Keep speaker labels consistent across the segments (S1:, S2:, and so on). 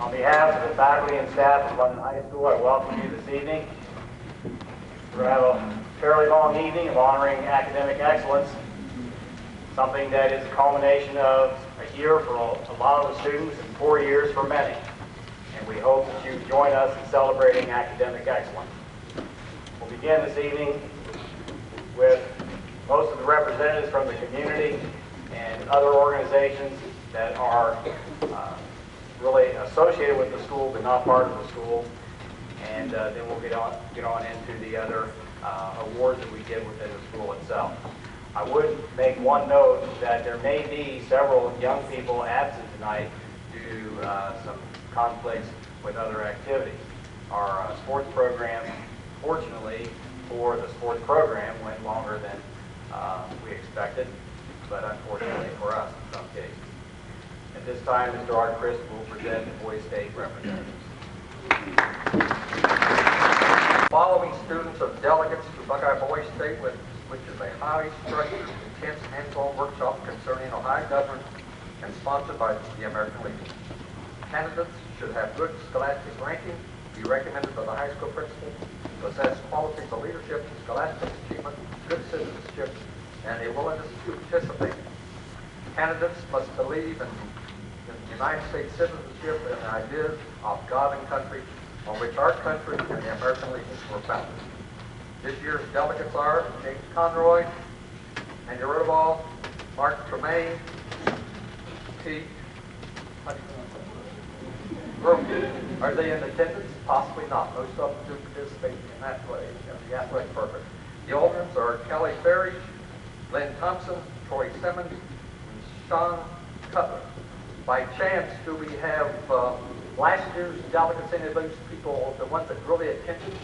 S1: On behalf of the faculty and staff of London High School, I welcome you this evening. We're going to have a fairly long evening of honoring academic excellence, something that is a culmination of a year for a lot of the students and 4 years for many. And we hope that you join us in celebrating academic excellence. We'll begin this evening with most of the representatives from the community and other organizations that are really associated with the school but not part of the school. And then we'll get on into the other awards that we give within the school itself. I would make one note that there may be several young people absent tonight due to some conflicts with other activities. Our sports program, fortunately for the sports program, went longer than we expected, but unfortunately for us in some cases. At this time, Mr. Art Crisp will present the Boys State representatives.
S2: Following students are delegates to Buckeye Boys State, which is a highly structured, intense hands-on workshop concerning Ohio government and sponsored by the American Legion. Candidates should have good scholastic ranking, be recommended by the high school principal, possess qualities of leadership, scholastic achievement, good citizenship, and a willingness to participate. Candidates must believe in United States citizenship and the ideas of God and country on which our country and the American Legion were founded. This year's delegates are James Conroy, Andy Rotoval, Mark Tremaine, Pete. Are they in attendance? Possibly not. Most of them do participate in that way, in the athletic purpose. The alternates are Kelly Ferrish, Lynn Thompson, Troy Simmons, and Sean Cutler. By chance, do we have last year's delegates, any of those people, the ones that really attended?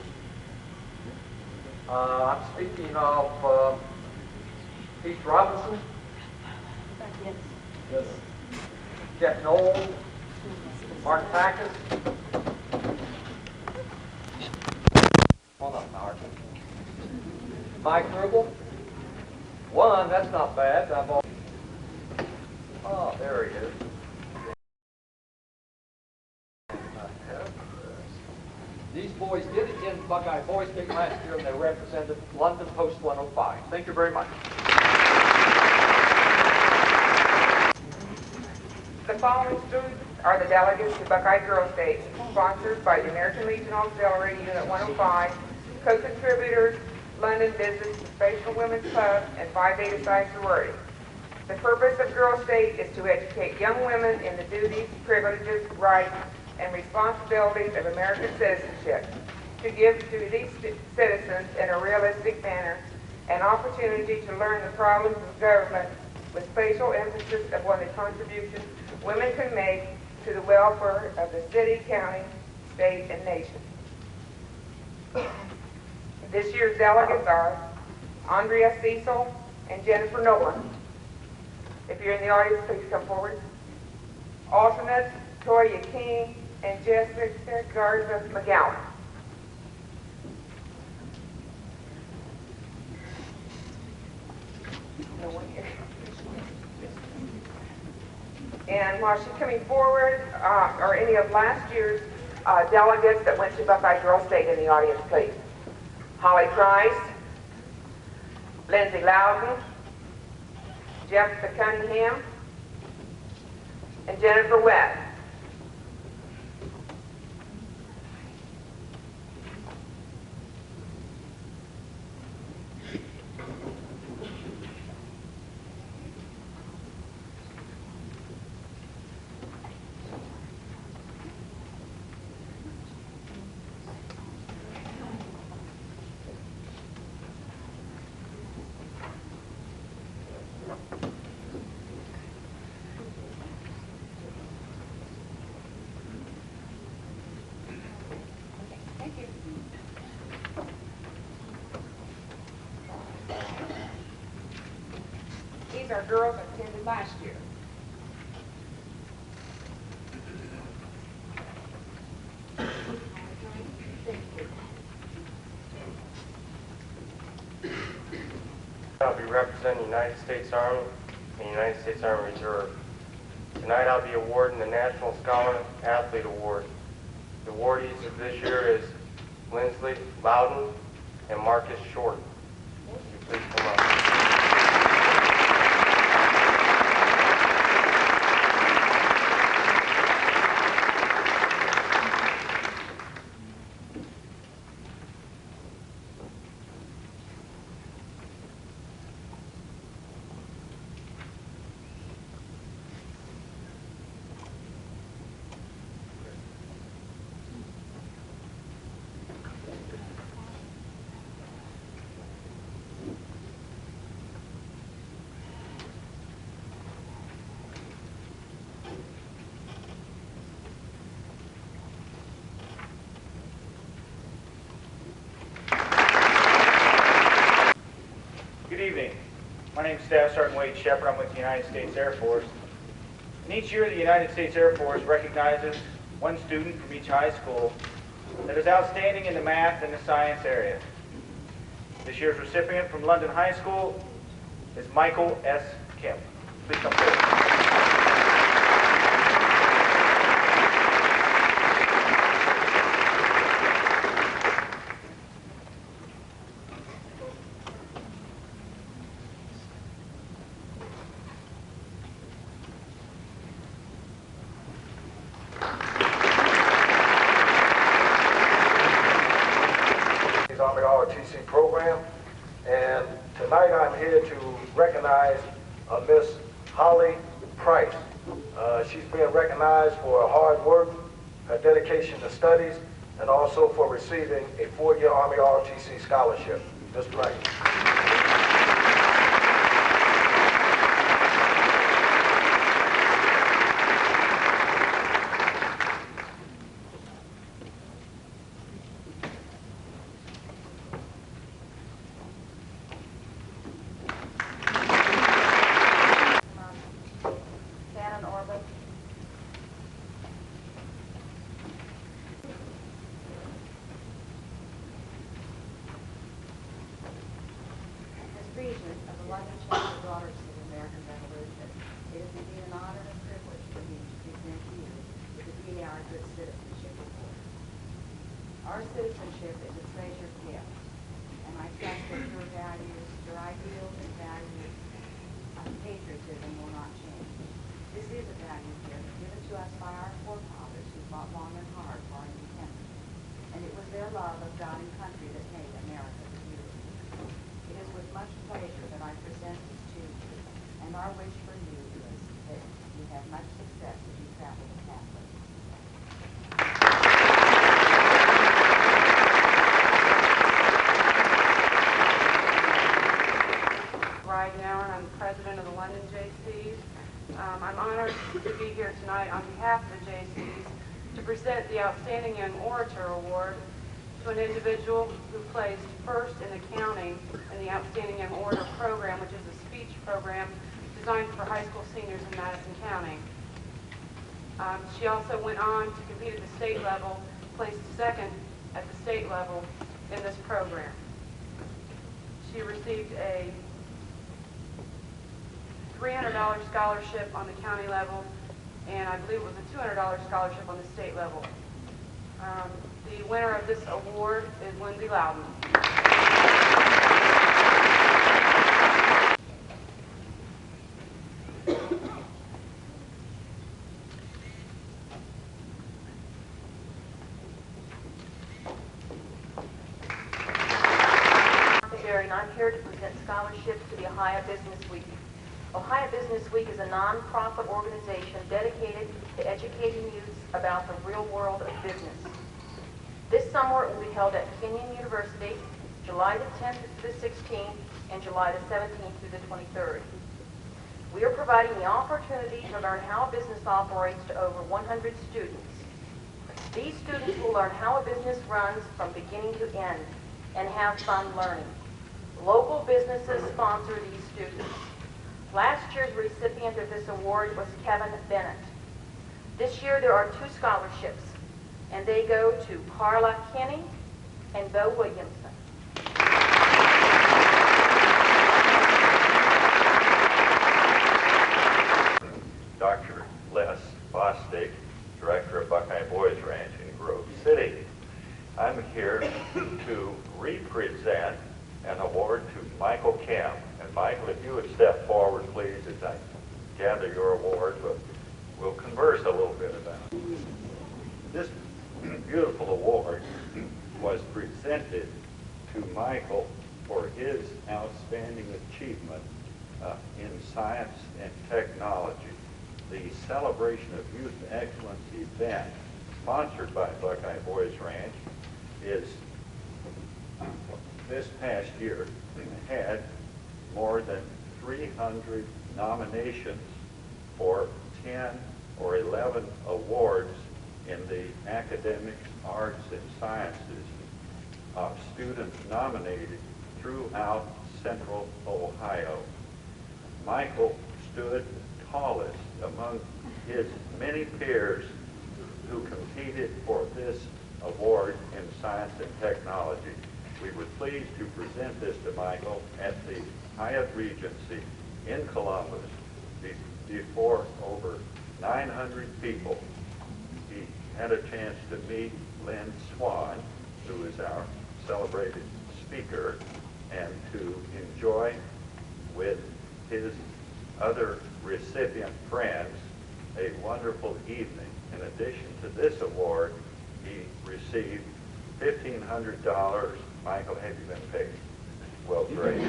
S2: I'm speaking of Heath Robinson.
S3: Yes.
S1: Yes.
S2: Jeff Knoll, Mark Tackus. Hold on, Mark. Mike Rubel. One, that's not bad. Oh, there he is. These boys did attend Buckeye Boys State last year, and they represented London Post 105. Thank you very much.
S4: The following students are the delegates to Buckeye Girls State, sponsored by the American Legion Auxiliary Unit 105, co-contributors, London Business and Spatial Women's Club, and Phi Beta Psi sorority. The purpose of Girls State is to educate young women in the duties, privileges, rights, and responsibilities of American citizenship, to give to these citizens in a realistic manner an opportunity to learn the problems of government with special emphasis upon the contributions women can make to the welfare of the city, county, state, and nation. This year's delegates are Andrea Cecil and Jennifer Nolan. If you're in the audience, please come forward. Alternates, Toya King and Jessica Garza McGowan. No one here. And while she's coming forward, are any of last year's delegates that went to Buckeye Girls State in the audience, please? Holly Price, Lindsay Loudon, Jessica Cunningham, and Jennifer Webb. These are girls that attended last year.
S5: I'll be representing the United States Army and United States Army Reserve. Tonight I'll be awarding the National Scholar Athlete Award. The awardees of this year is Lindsley Loudon and Marcus Short. Would you please come up?
S1: Good evening. My name is Staff Sergeant Wade Shepard. I'm with the United States Air Force. And each year, the United States Air Force recognizes one student from each high school that is outstanding in the math and the science area. This year's recipient from London High School is Michael S. Kemp. Please come forward.
S6: Army ROTC program, and tonight I'm here to recognize Miss Holly Price. She's being recognized for her hard work, her dedication to studies, and also for receiving a 4-year Army ROTC scholarship. Ms. Price.
S3: Of the London Chapter Daughters of the American Revolution, it is indeed an honor and privilege for me to present you with the DAR Good Citizenship Award. Our citizenship is a treasured gift, and I trust that your values, your ideals and values of patriotism will not change. This is a value gift given to us by our forefathers who fought long and hard for our independence, and it was their love of God and country that made America the beautiful. It is with much pleasure that I present this to you, and our wish for you is that you have much success as you travel the pathway.
S4: Right now, and I'm the president of the London JCs. I'm honored to be here tonight on behalf of the JCs to present the Outstanding Young Orator Award to an individual who placed first in accounting in the Outstanding Young Orator program, which is a speech program designed for high school seniors in Madison County. She also went on to compete at the state level, placed second at the state level in this program. She received a $300 scholarship on the county level, and I believe it was a $200 scholarship on the state level. The winner of this award is Lindsay Loudon.
S7: And I'm here to present scholarships to the Ohio Business Week. Ohio Business Week is a non-profit organization dedicated to educating youth about the real world of business. This summer it will be held at Kenyon University, July the 10th to the 16th, and July the 17th through the 23rd. We are providing the opportunity to learn how a business operates to over 100 students. These students will learn how a business runs from beginning to end and have fun learning. Local businesses sponsor these students. Last year's recipient of this award was Kevin Bennett. This year there are 2 scholarships, and they go to Carla Kinney and Bo Williamson.
S8: Dr. This beautiful award was presented to Michael for his outstanding achievement in science and technology. The Celebration of Youth Excellence event, sponsored by Buckeye Boys Ranch, is this past year had more than 300 nominations for 10 or 11 awards in the academics, arts, and sciences of students nominated throughout Central Ohio. Michael stood tallest among his many peers who competed for this award in science and technology. We were pleased to present this to Michael at the Hyatt Regency in Columbus before over 900 people. He had a chance to meet Lynn Swan, who is our celebrated speaker, and to enjoy with his other recipient friends a wonderful evening. In addition to this award, he received $1,500. Michael, have you been paid? Well, great.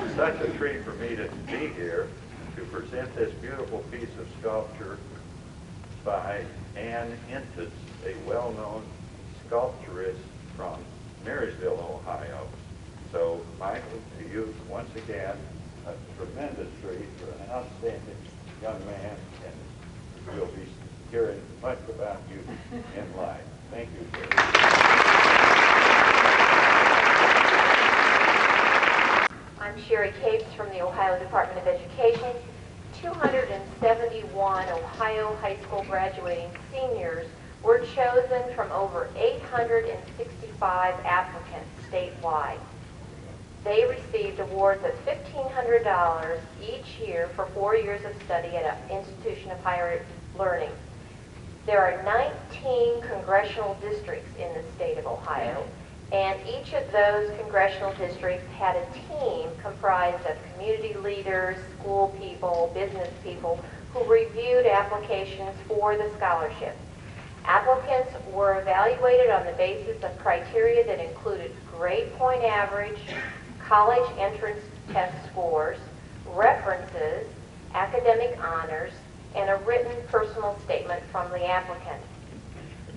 S8: It's such a treat for me to be here to present this beautiful piece of sculpture by Ann Intis, a well-known sculpturist from Marysville, Ohio. So, Michael, to you, once again, a tremendous treat for an outstanding young man, and we'll be hearing much about you in life. Thank you, sir.
S7: I'm Sherry Capes from the Ohio Department of Education. 271 Ohio high school graduating seniors were chosen from over 865 applicants statewide. They received awards of $1,500 each year for 4 years of study at an institution of higher learning. There are 19 congressional districts in the state of Ohio, and each of those congressional districts had a team comprised of community leaders, school people, business people, who reviewed applications for the scholarship. Applicants were evaluated on the basis of criteria that included grade point average, college entrance test scores, references, academic honors, and a written personal statement from the applicant.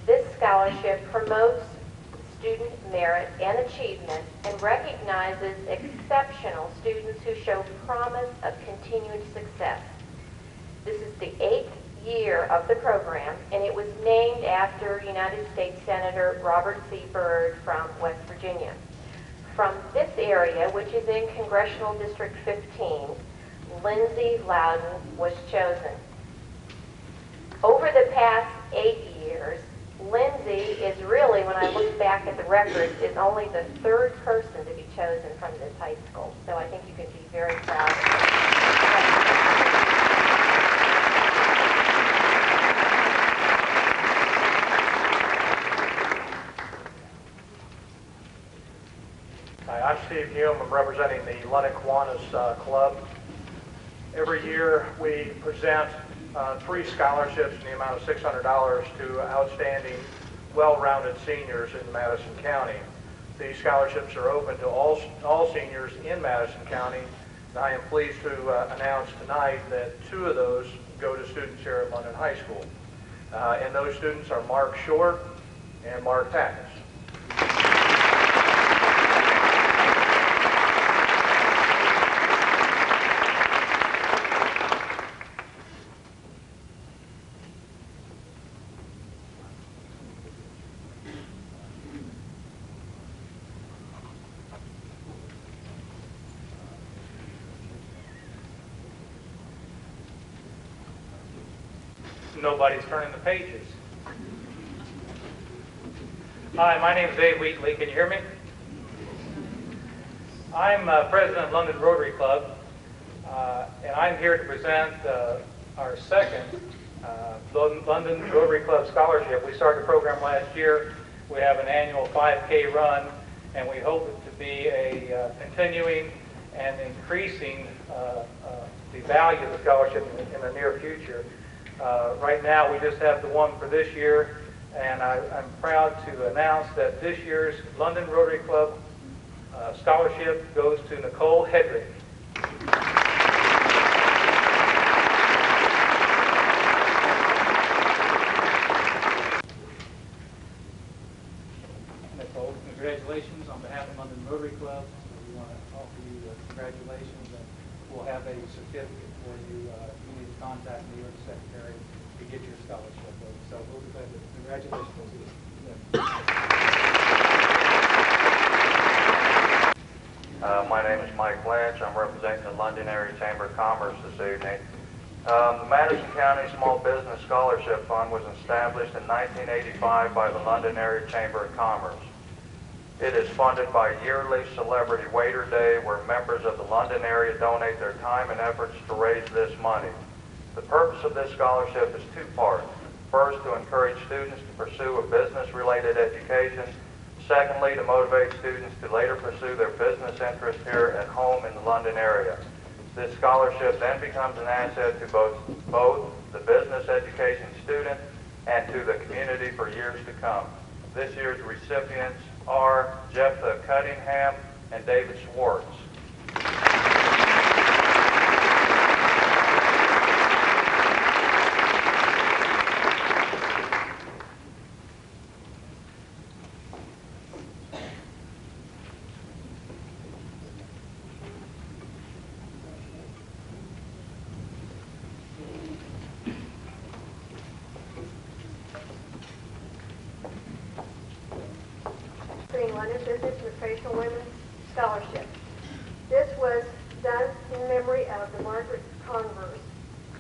S7: This scholarship promotes student merit and achievement and recognizes exceptional students who show promise of continued success. This is the 8th year of the program, and it was named after United States Senator Robert C. Byrd from West Virginia. From this area, which is in Congressional District 15, Lindsay Loudon was chosen. Over the past 8 years, Lindsay is really, when I look back at the records, is only the 3rd person to be chosen from this high school. So I think you can be very proud of her.
S9: Hi, I'm Steve Hume. I'm representing the London Kiwanis Club. Every year we present 3 scholarships in the amount of $600 to outstanding, well-rounded seniors in Madison County. These scholarships are open to all seniors in Madison County, and I am pleased to announce tonight that 2 of those go to students here at London High School. And those students are Mark Short and Mark Tackus. Nobody's turning the pages. Hi, my name is Dave Wheatley. Can you hear me? I'm president of London Rotary Club, and I'm here to present our second London Rotary Club Scholarship. We started the program last year. We have an annual 5K run, and we hope it to be a continuing and increasing the value of the scholarship in the near future. Right now, we just have the one for this year, and I'm proud to announce that this year's London Rotary Club scholarship goes to Nicole Hedrick.
S10: Nicole, congratulations on behalf of London Rotary Club. We want to offer you congratulations, and we'll have a certificate for you. You need to contact me or the secretary to get your scholarship. So we'll be glad to congratulations to you.
S11: My name is Mike Blanch. I'm representing the London Area Chamber of Commerce this evening. The Madison County Small Business Scholarship Fund was established in 1985 by the London Area Chamber of Commerce. It is funded by yearly Celebrity Waiter Day, where members of the London area donate their time and efforts to raise this money. The purpose of this scholarship is two-part. First, to encourage students to pursue a business-related education. Secondly, to motivate students to later pursue their business interests here at home in the London area. This scholarship then becomes an asset to both the business education student and to the community for years to come. This year's recipients are Jephthah Cunningham and David Schwartz.
S12: London Business and Vocational Women's Scholarship. This was done in memory of the Margaret Converse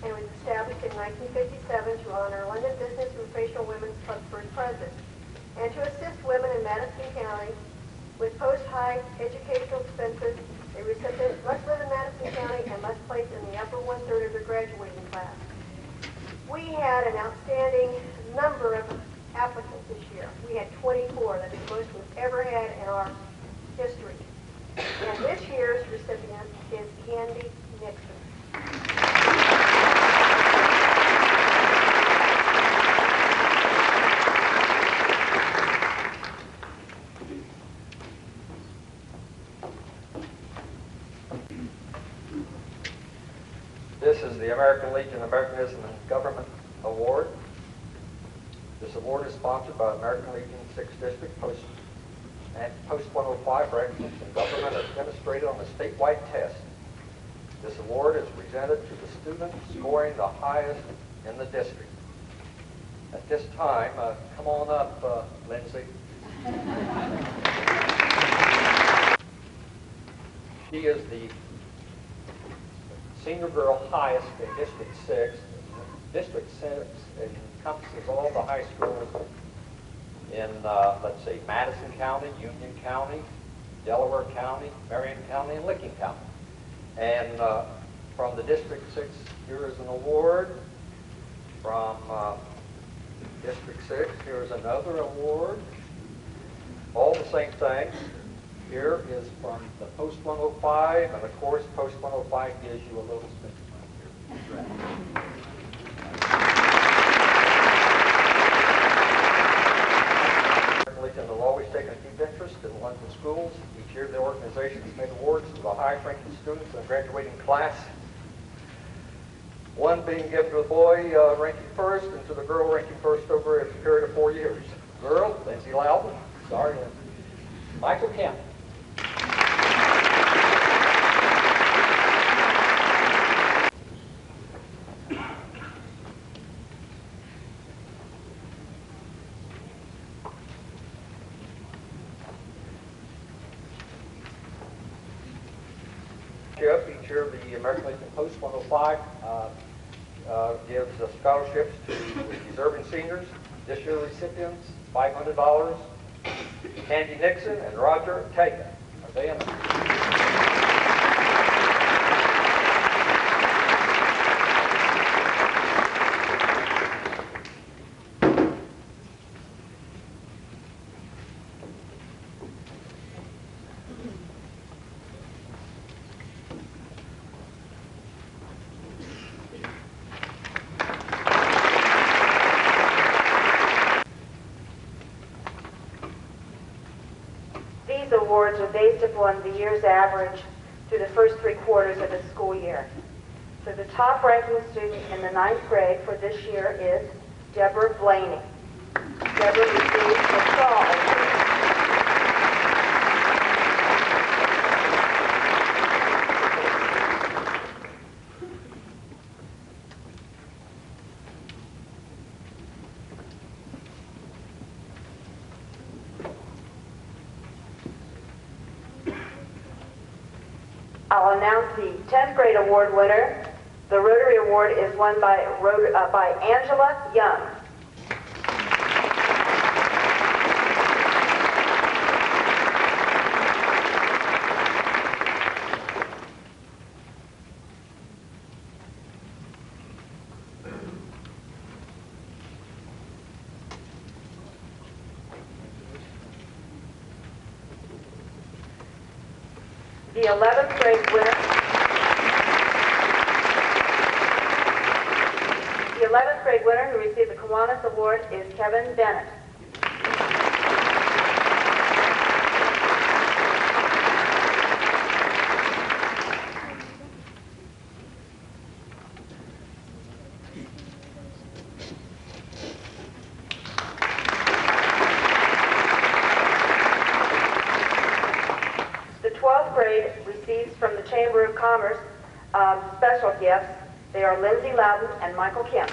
S12: and was established in 1957 to honor London Business and Vocational Women's Club's first president, and to assist women in Madison County with post-high educational expenses. A recipient must live in Madison County and must place in the upper one-third of their graduating class. We had an outstanding number of applicants this year. We had 24. That's the most we've ever had in our history. And this year's recipient is Candy Nixon.
S2: This is the American Legion Americanism and Government Award. This award is sponsored by American Legion 6th District Post 105 for excellence in government administrated on a statewide test. This award is presented to the student scoring the highest in the district. At this time, come on up, Lindsay. She is the senior girl highest in District 6. District 6 encompasses all the high schools in, let's see, Madison County, Union County, Delaware County, Marion County, and Licking County. And from the District 6, here is an award. From District 6, here is another award. All the same thing. Here is from the Post 105, and of course, Post 105 gives you a little spin here. Legion will always take a deep interest in London schools. Each year, the organization has made awards to the highest-ranking students in the graduating class. One being given to the boy ranking first, and to the girl ranking first over a period of 4 years. Girl, Lindsay Loudon. Sorry, Michael Kemp. Each year, the American Legion Post 105 gives scholarships to deserving seniors. This year, recipients, $500. Candy Nixon and Roger Taken. Are they in?
S3: awards are based upon the year's average through the first 3 quarters of the school year. So the top ranking student in the 9th grade for this year is Deborah Blaney. Deborah received the Shaw Award. I'll announce the 10th grade award winner. The Rotary Award is won by Angela Young. The 11th grade winner. The 11th grade winner who received the Kiwanis Award is Kevin Bennett. The 12th grade receives from the Chamber of Commerce special gifts. They are Lindsay Loudon and Michael Kim.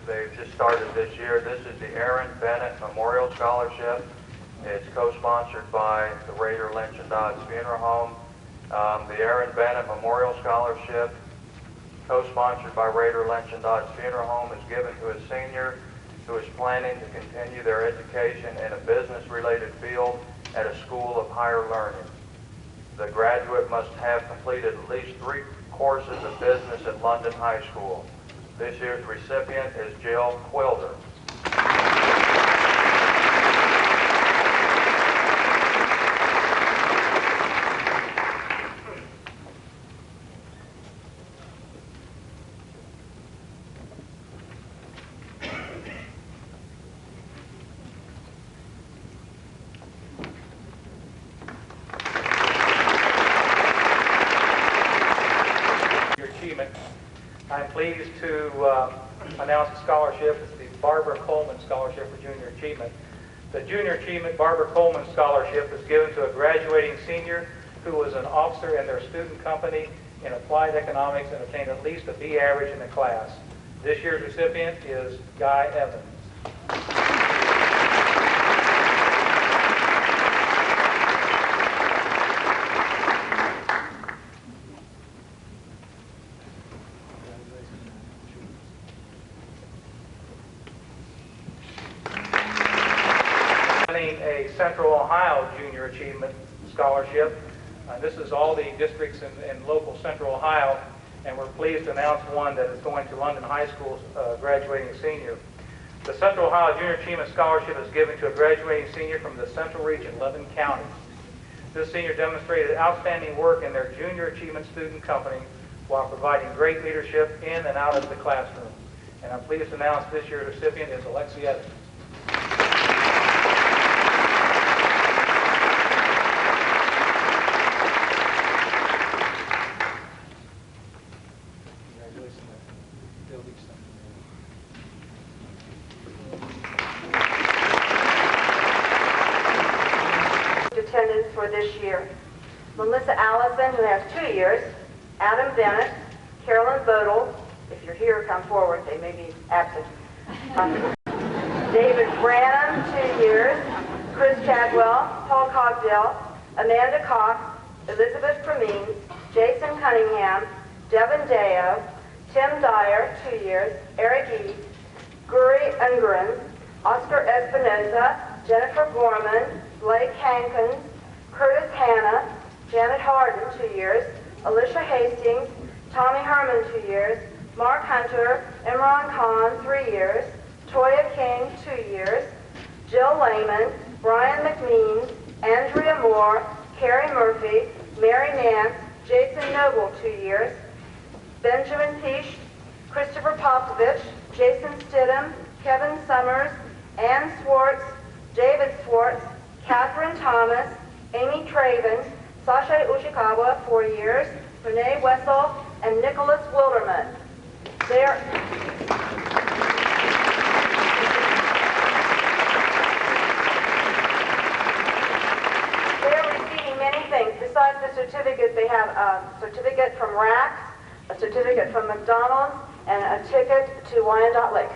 S11: They just started this year. This is the Aaron Bennett Memorial Scholarship. It's co-sponsored by the Raider Lynch and Dodds Funeral Home. The Aaron Bennett Memorial Scholarship, co-sponsored by Raider Lynch and Dodds Funeral Home, is given to a senior who is planning to continue their education in a business-related field at a school of higher learning. The graduate must have completed at least 3 courses of business at London High School. This year's recipient is Jill Quilder.
S10: I'm pleased to announce the scholarship. It's the Barbara Coleman Scholarship for Junior Achievement. The Junior Achievement Barbara Coleman Scholarship is given to a graduating senior who was an officer in their student company in applied economics and obtained at least a B average in the class. This year's recipient is Guy Evans. A Central Ohio Junior Achievement Scholarship. This is all the districts in local Central Ohio, and we're pleased to announce one that is going to London High School's graduating senior. The Central Ohio Junior Achievement Scholarship is given to a graduating senior from the Central Region, 11 counties. This senior demonstrated outstanding work in their Junior Achievement Student Company while providing great leadership in and out of the classroom. And I'm pleased to announce this year's recipient is Alexi Evans.
S3: Attendance for this year: Melissa Allison, who has 2 years, Adam Bennett, Carolyn Bodle, if you're here, come forward, they may be absent, David Branham, 2 years, Chris Chadwell, Paul Cogdell, Amanda Cox, Elizabeth Cremines, Jason Cunningham, Devin Deo, Tim Dyer, 2 years, Eric East, Guri Ungren, Oscar Espinoza, Jennifer Gorman, Blake Hankins, Curtis Hanna, Janet Harden, 2 years, Alicia Hastings, Tommy Herman, 2 years,
S13: Mark Hunter, Imran Khan, 3 years, Toya King, 2 years, Jill Lehman, Brian McMeans, Andrea Moore, Carrie Murphy, Mary Nance, Jason Noble, 2 years, Benjamin Tisch, Christopher Popovich, Jason Stidham, Kevin Summers, Ann Swartz, David Swartz, Catherine Thomas, Amy Traven, Sasha Ushikawa, 4 years, Renee Wessel, and Nicholas Wilderman. They're receiving many things. Besides the certificate, they have a certificate from RACS, a certificate from McDonald's, and a ticket to Wyandotte Lake.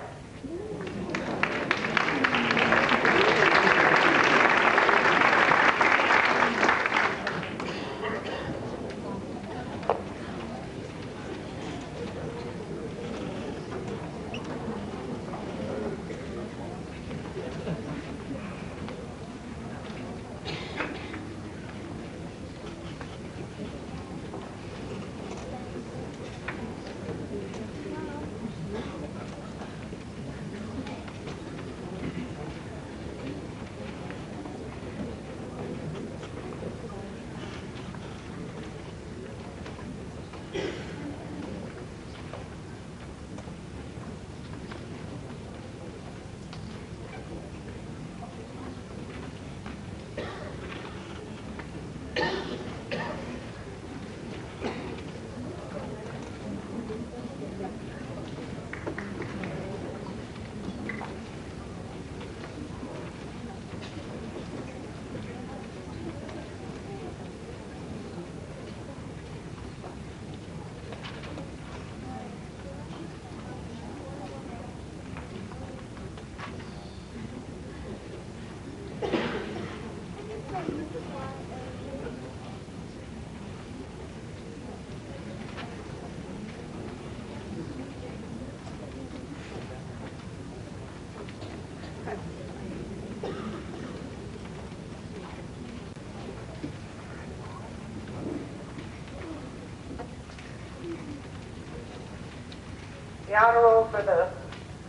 S14: The honor roll for the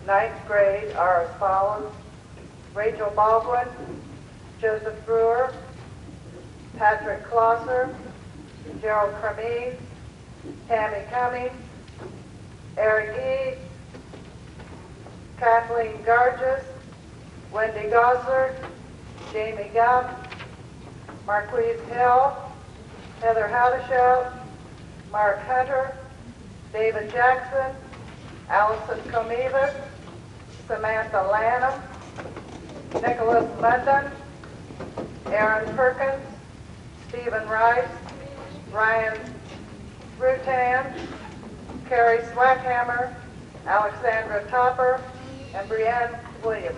S14: 9th grade are as follows: Rachel Baldwin, Joseph Brewer, Patrick Klosser, Gerald Cremese, Tammy Cummings, Eric Eads, Kathleen Garges, Wendy Gosler, Jamie Guff, Marquise Hill, Heather Howdeshout, Mark Hunter, David Jackson, Allison Comivas, Samantha Lanham, Nicholas London, Aaron Perkins, Stephen Rice, Ryan Rutan, Carrie Swackhammer, Alexandra Topper, and Brianne Williamson.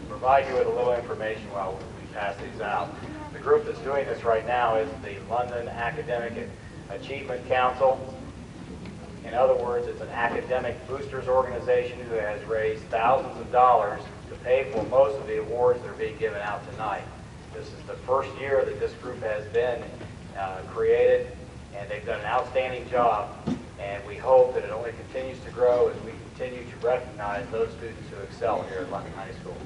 S1: Provide you with a little information while we pass these out. The group that's doing this right now is the London Academic Achievement Council. In other words, it's an academic boosters organization who has raised thousands of dollars to pay for most of the awards that are being given out tonight. This is the first year that this group has been created, and they've done an outstanding job, and we hope that it only continues to grow as we continue to recognize those students who excel here at London High School.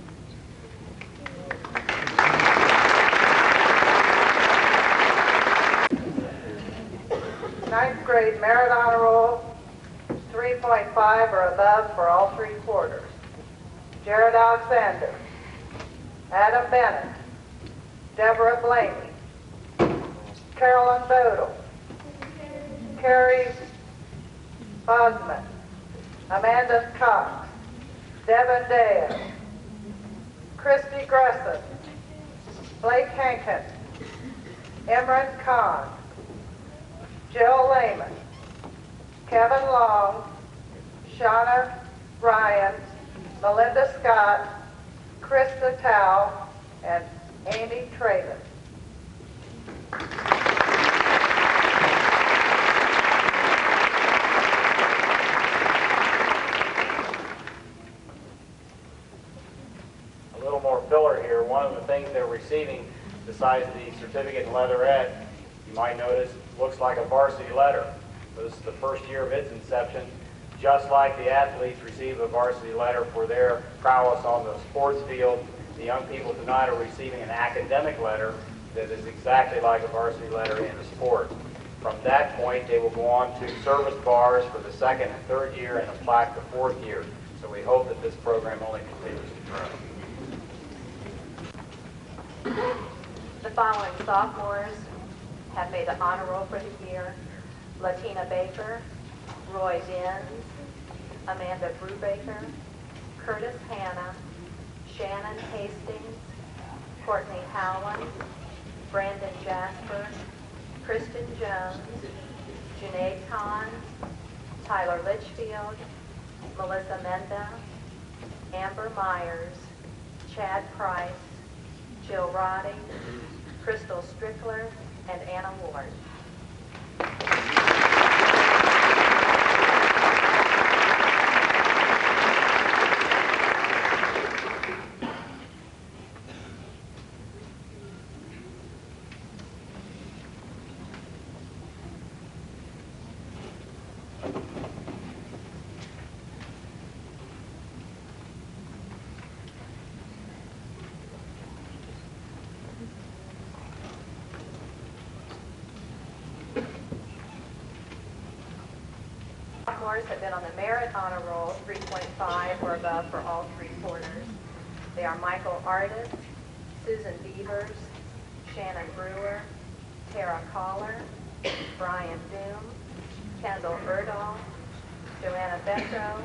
S14: 9th grade merit honor roll, 3.5 or above for all 3 quarters. Jared Alexander, Adam Bennett, Deborah Blaney, Carolyn Bodle, Carrie Bosman, Amanda Cox, Devin Dale, Christy Gresson, Blake Hankin, Imran Khan, Jill Lehman, Kevin Long, Shauna Bryant, Melinda Scott, Krista Tao, and Amy Traven.
S1: A little more filler here. One of the things they're receiving, besides the certificate and leatherette, you might notice, looks like a varsity letter. This is the first year of its inception. Just like the athletes receive a varsity letter for their prowess on the sports field, the young people tonight are receiving an academic letter that is exactly like a varsity letter in the sport. From that point, they will go on to service bars for the second and third year and a plaque the fourth year. So we hope that this program only continues to grow.
S7: The following sophomores have made the honor roll for the year: Latina Baker, Roy Dins, Amanda Brubaker, Curtis Hanna, Shannon Hastings, Courtney Howland, Brandon Jasper, Kristen Jones, Junaid Khan, Tyler Litchfield, Melissa Menda, Amber Myers, Chad Price, Jill Roddy, Crystal Strickler, and Anna Ward. Sophomores have been on the merit honor roll 3.5 or above for all three quarters. They are Michael Artis, Susan Beavers, Shannon Brewer, Tara Collar, Brian Doom, Kendall Erdahl, Joanna Becho,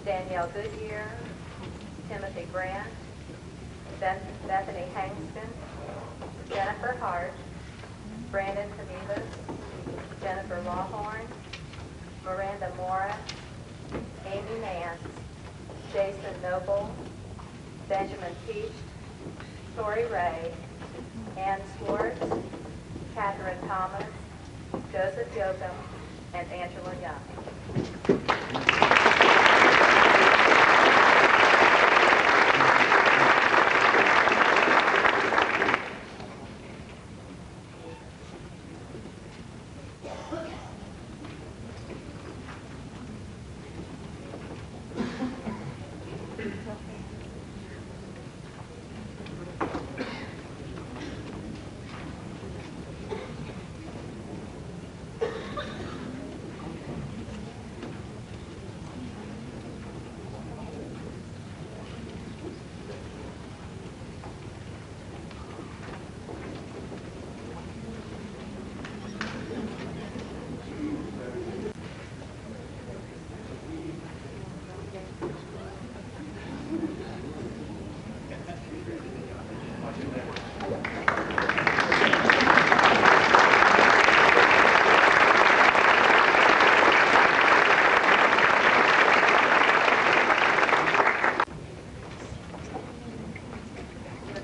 S7: Danielle Goodyear, Timothy Grant, Bethany Hangston, Jennifer Hart, Brandon Camivas, Jennifer Lawhorn, Miranda Morris, Amy Nance, Jason Noble, Benjamin Peach, Tori Ray, Ann Swartz, Catherine Thomas, Joseph Yoakum, and Angela Young.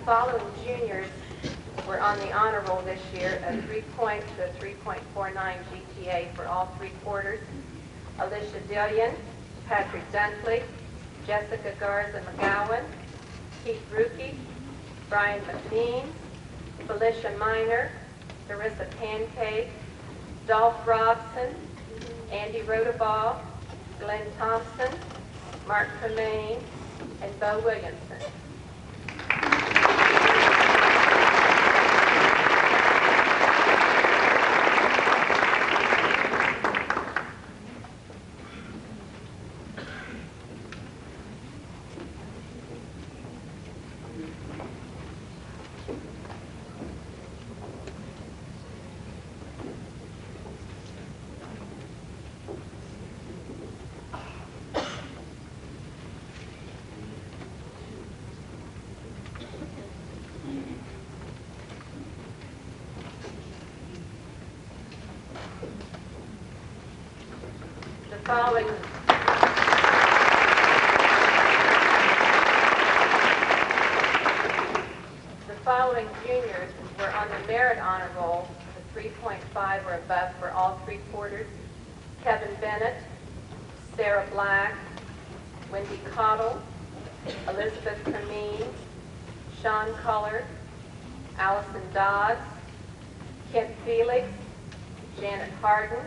S7: Following juniors were on the honor roll this year, a 3.0 to a 3.49 GPA for all three quarters. Alicia Dillion, Patrick Dunkley, Jessica Garza McGowan, Keith Ruki, Brian McNean, Felicia Miner, Larissa Pancake, Dolph Robson, Andy Rodaball, Glenn Thompson, Mark Tremaine, and Bo Williamson. Following the Merit Honor Roll with a 3.5 or above for all three-quarters, Kevin Bennett, Sarah Black, Wendy Cottle, Elizabeth Kameen, Sean Cullard, Allison Dodds, Kent Felix, Janet Harden,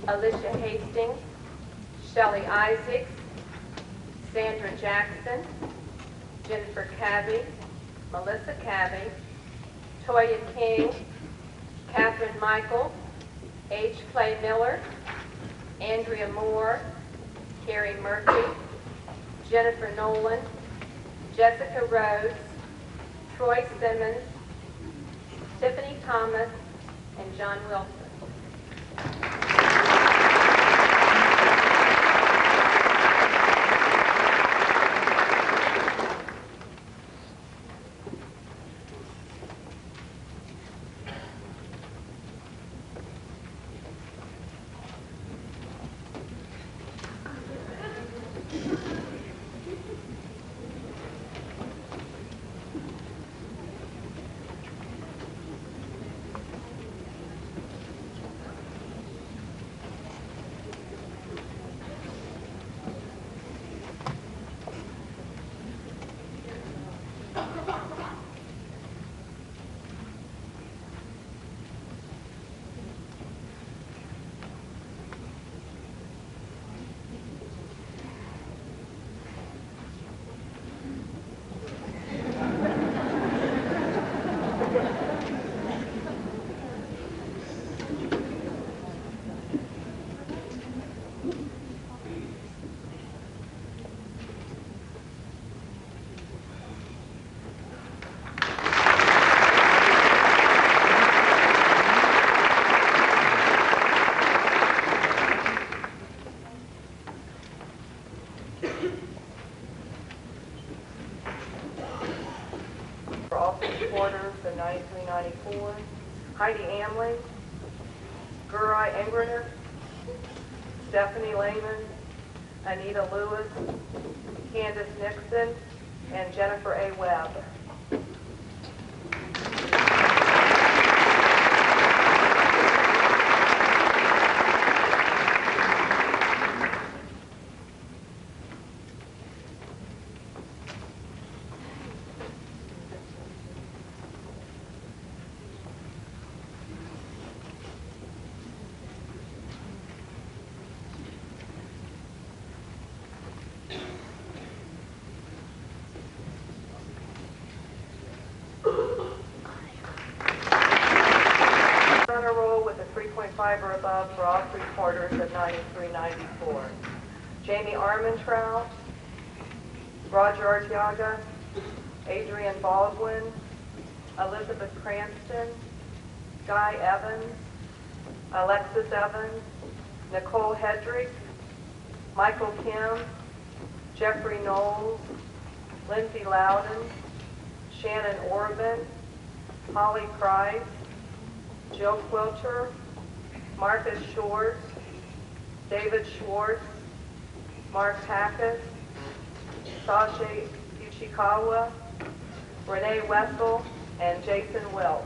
S7: Alicia Hastings, Shelley Isaacs, Sandra Jackson, Jennifer Cabby, Melissa Cabby, Toya King, Catherine Michael, H. Clay Miller, Andrea Moore, Carrie Murphy, Jennifer Nolan, Jessica Rose, Troy Simmons, Tiffany Thomas, and John Wilson. For all three quarters of 93-94, Heidi Amling, Gurai Engrener, Stephanie Lehman, Anita Lewis, Candace Nixon, and Jennifer A. Webb. Honor roll with a 3.5 or above for all three quarters of 93-94. Jamie Armentrout, Roger Arteaga, Adrian Baldwin, Elizabeth Cranston, Guy Evans, Alexis Evans, Nicole Hedrick, Michael Kim, Jeffrey Knowles, Lindsay Loudon, Shannon Orban, Holly Price, Jill Quilter, Marcus Short, David Schwartz, Mark Tackus, Sasha Uchikawa, Renee Wessel, and Jason Wells.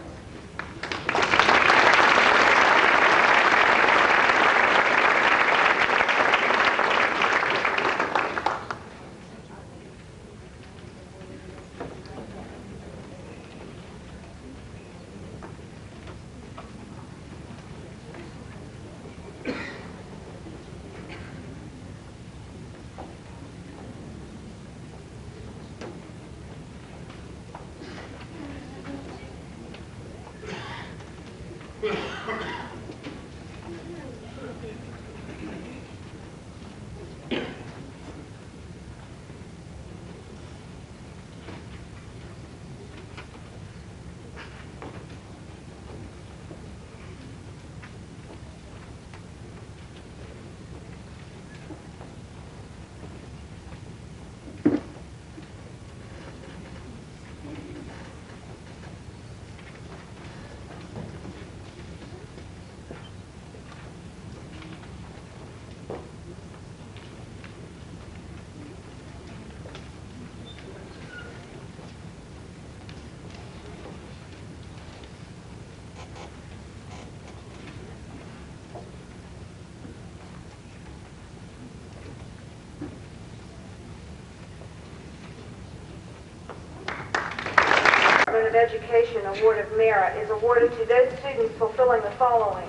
S13: of Education Award of Merit is awarded to those students fulfilling the following: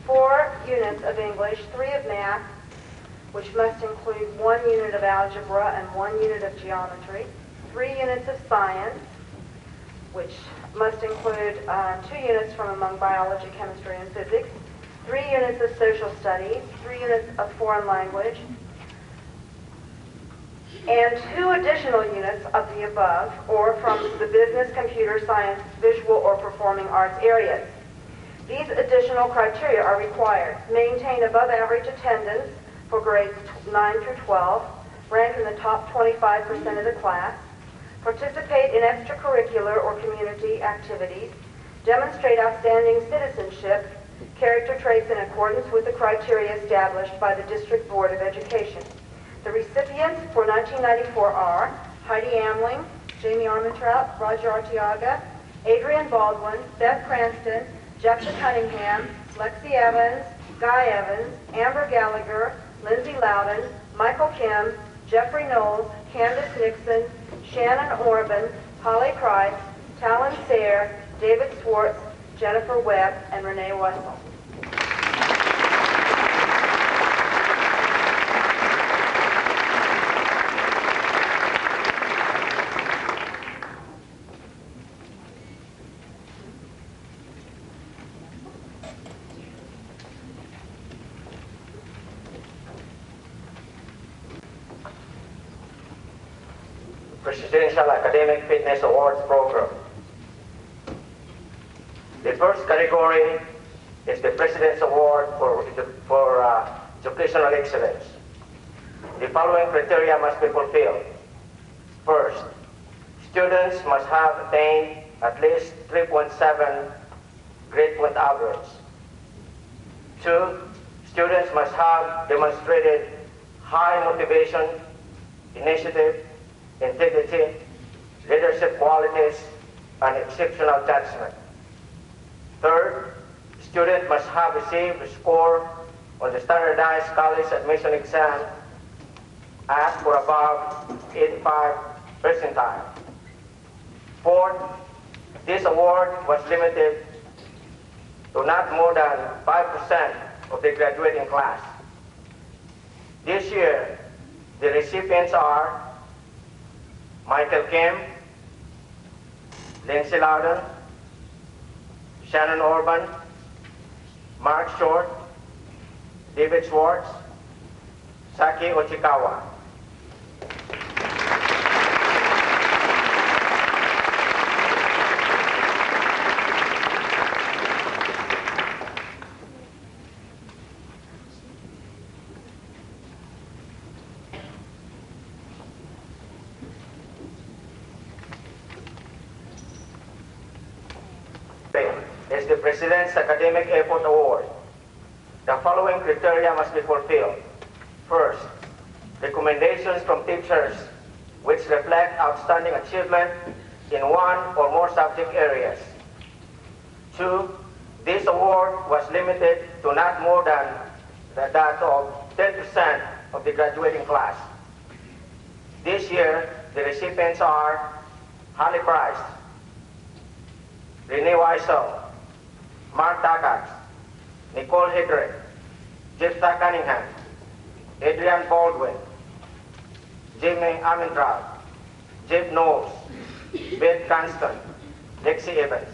S13: 4 units of English, 3 of math, which must include 1 unit of algebra and 1 unit of geometry, 3 units of science, which must include 2 units from among biology, chemistry, and physics, 3 units of social studies, 3 units of foreign language, and 2 additional units of the above, or from the business, computer science, visual, or performing arts areas. These additional criteria are required: maintain above average attendance for grades 9 through 12, rank in the top 25% of the class, participate in extracurricular or community activities, demonstrate outstanding citizenship, character traits in accordance with the criteria established by the District Board of Education. The recipients for 1994 are Heidi Amling, Jamie Armentrout, Roger Arteaga, Adrian Baldwin, Beth Cranston, Jessica Cunningham, Lexi Evans, Guy Evans, Amber Gallagher, Lindsay Loudon, Michael Kim, Jeffrey Knowles, Candace Nixon, Shannon Orban, Holly Price, Talon Sayre, David Swartz, Jennifer Webb, and Renee Wessel.
S15: Presidential Academic Fitness Awards Program. The first category is the President's Award for Educational Excellence. The following criteria must be fulfilled. First, students must have attained at least 3.7 grade point average. 2, students must have demonstrated high motivation, initiative, integrity, leadership qualities, and exceptional judgment. Third, student must have received a score on the standardized college admission exam at or above 85 percentile. Fourth, this award was limited to not more than 5% of the graduating class. This year, the recipients are Michael Kim, Lindsay Loudon, Shannon Orban, Mark Short, David Schwartz, Saki Ochikawa. Is the President's Academic Effort Award. The following criteria must be fulfilled. First, recommendations from teachers which reflect outstanding achievement in one or more subject areas. 2, this award was limited to not more than that of 10% of the graduating class. This year, the recipients are Holly Price, Renee Weissel, Mark Takas, Nicole Hedrick, Jefta Cunningham, Adrian Baldwin, Jamie Armentrout, Jeff Knowles, Beth Cranston, Lexi Evans.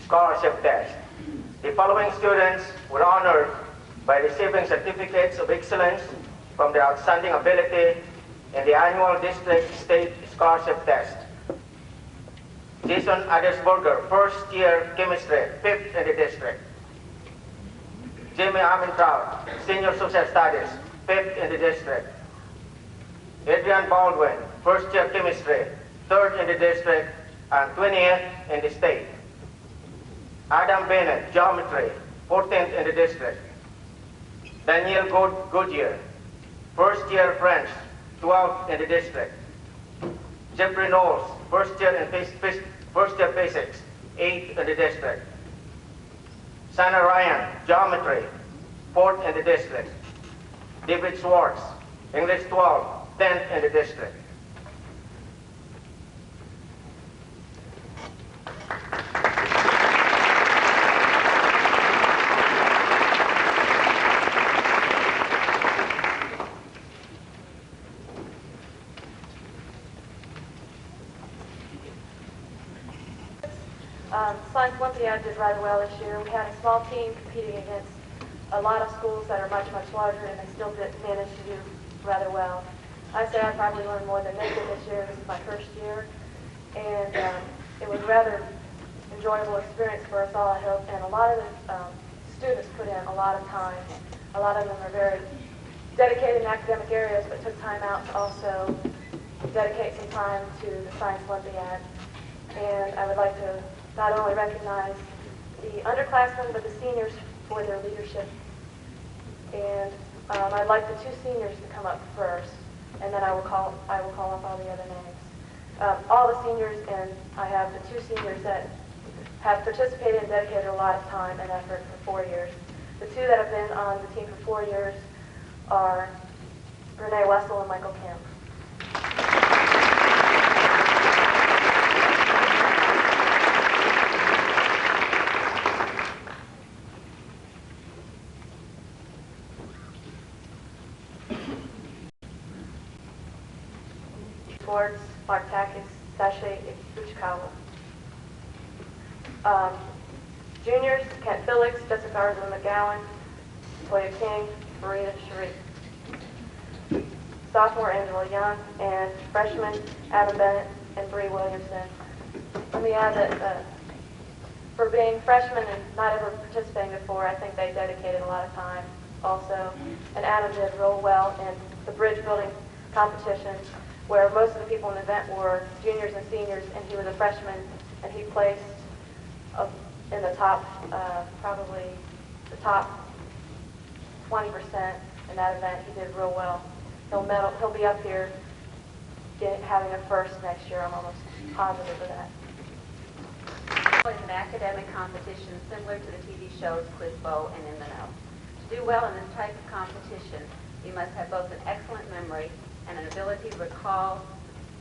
S15: Scholarship test. The following students were honored by receiving certificates of excellence from their outstanding ability in the annual district state scholarship test. Jason Adelsberger, first year chemistry, 5th in the district. Jamie Armentrout, senior social studies, 5th in the district. Adrian Baldwin, first year chemistry, 3rd in the district and 20th in the state. Adam Bennett, geometry, 14th in the district. Daniel Goodyear, first year French, 12th in the district. Jeffrey Knowles, first year physics, 8th in the district. Sana Ryan, geometry, 4th in the district. David Schwartz, English 12, 10th in the district.
S13: Science Olympiad did rather well this year. We had a small team competing against a lot of schools that are much, much larger, and they still did manage to do rather well. I say I probably learned more than they did this year. This is my first year, and it was a rather enjoyable experience for us all, I hope, and a lot of the students put in a lot of time. A lot of them are very dedicated in academic areas, but took time out to also dedicate some time to the Science Olympiad. And I would like to not only recognize the underclassmen, but the seniors for their leadership. And I'd like the two seniors to come up first, and then I will call up all the other names. All the seniors, and I have the two seniors that have participated and dedicated a lot of time and effort for 4 years. The two that have been on the team for 4 years are Renee Wessel and Michael Kemp. Schwartz, Mark Takis, Sasha Uchikawa. Juniors, Kent Felix, Jessica Arzula McGowan, Toya King, Marita Sharif. Sophomore, Angela Young, and freshmen, Adam Bennett and Bree Williamson. Let me add that for being freshmen and not ever participating before, I think they dedicated a lot of time also. And Adam did real well in the bridge building competition, where most of the people in the event were juniors and seniors, and he was a freshman, and he placed in the top, probably the top 20% in that event. He did real well. He'll be up here having a first next year. I'm almost positive of that.
S3: Is an academic competition similar to the TV shows Quiz Bowl and In the Know. To do well in this type of competition, you must have both an excellent memory and an ability to recall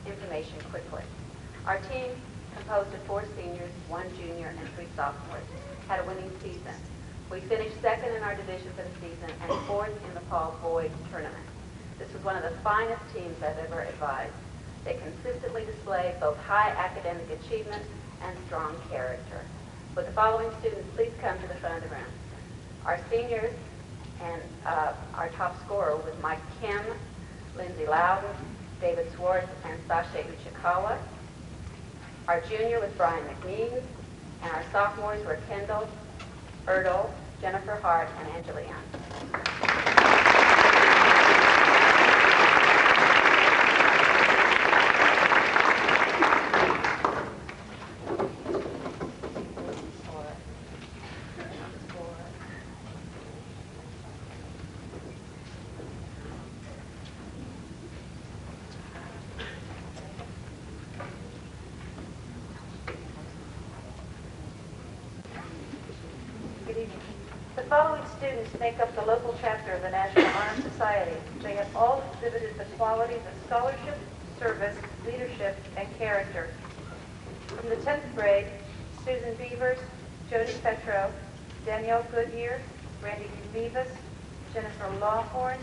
S3: information quickly. Our team, composed of 4 seniors, 1 junior, and 3 sophomores, had a winning season. We finished second in our division for the season and 4th in the Paul Boyd tournament. This was one of the finest teams I've ever advised. They consistently displayed both high academic achievement and strong character. Would the following students please come to the front of the room? Our seniors and our top scorer was Mike Kim, Lindsay Loudon, David Swartz, and Sasha Uchikawa. Our junior was Brian McMeans, and our sophomores were Kendall Erdl, Jennifer Hart, and Angela Young.
S7: The following students make up the local chapter of the National Honor Society. They have all exhibited the qualities of scholarship, service, leadership, and character. From the 10th grade, Susan Beavers, Jody Petro, Danielle Goodyear, Randy Vivas, Jennifer Lawhorn,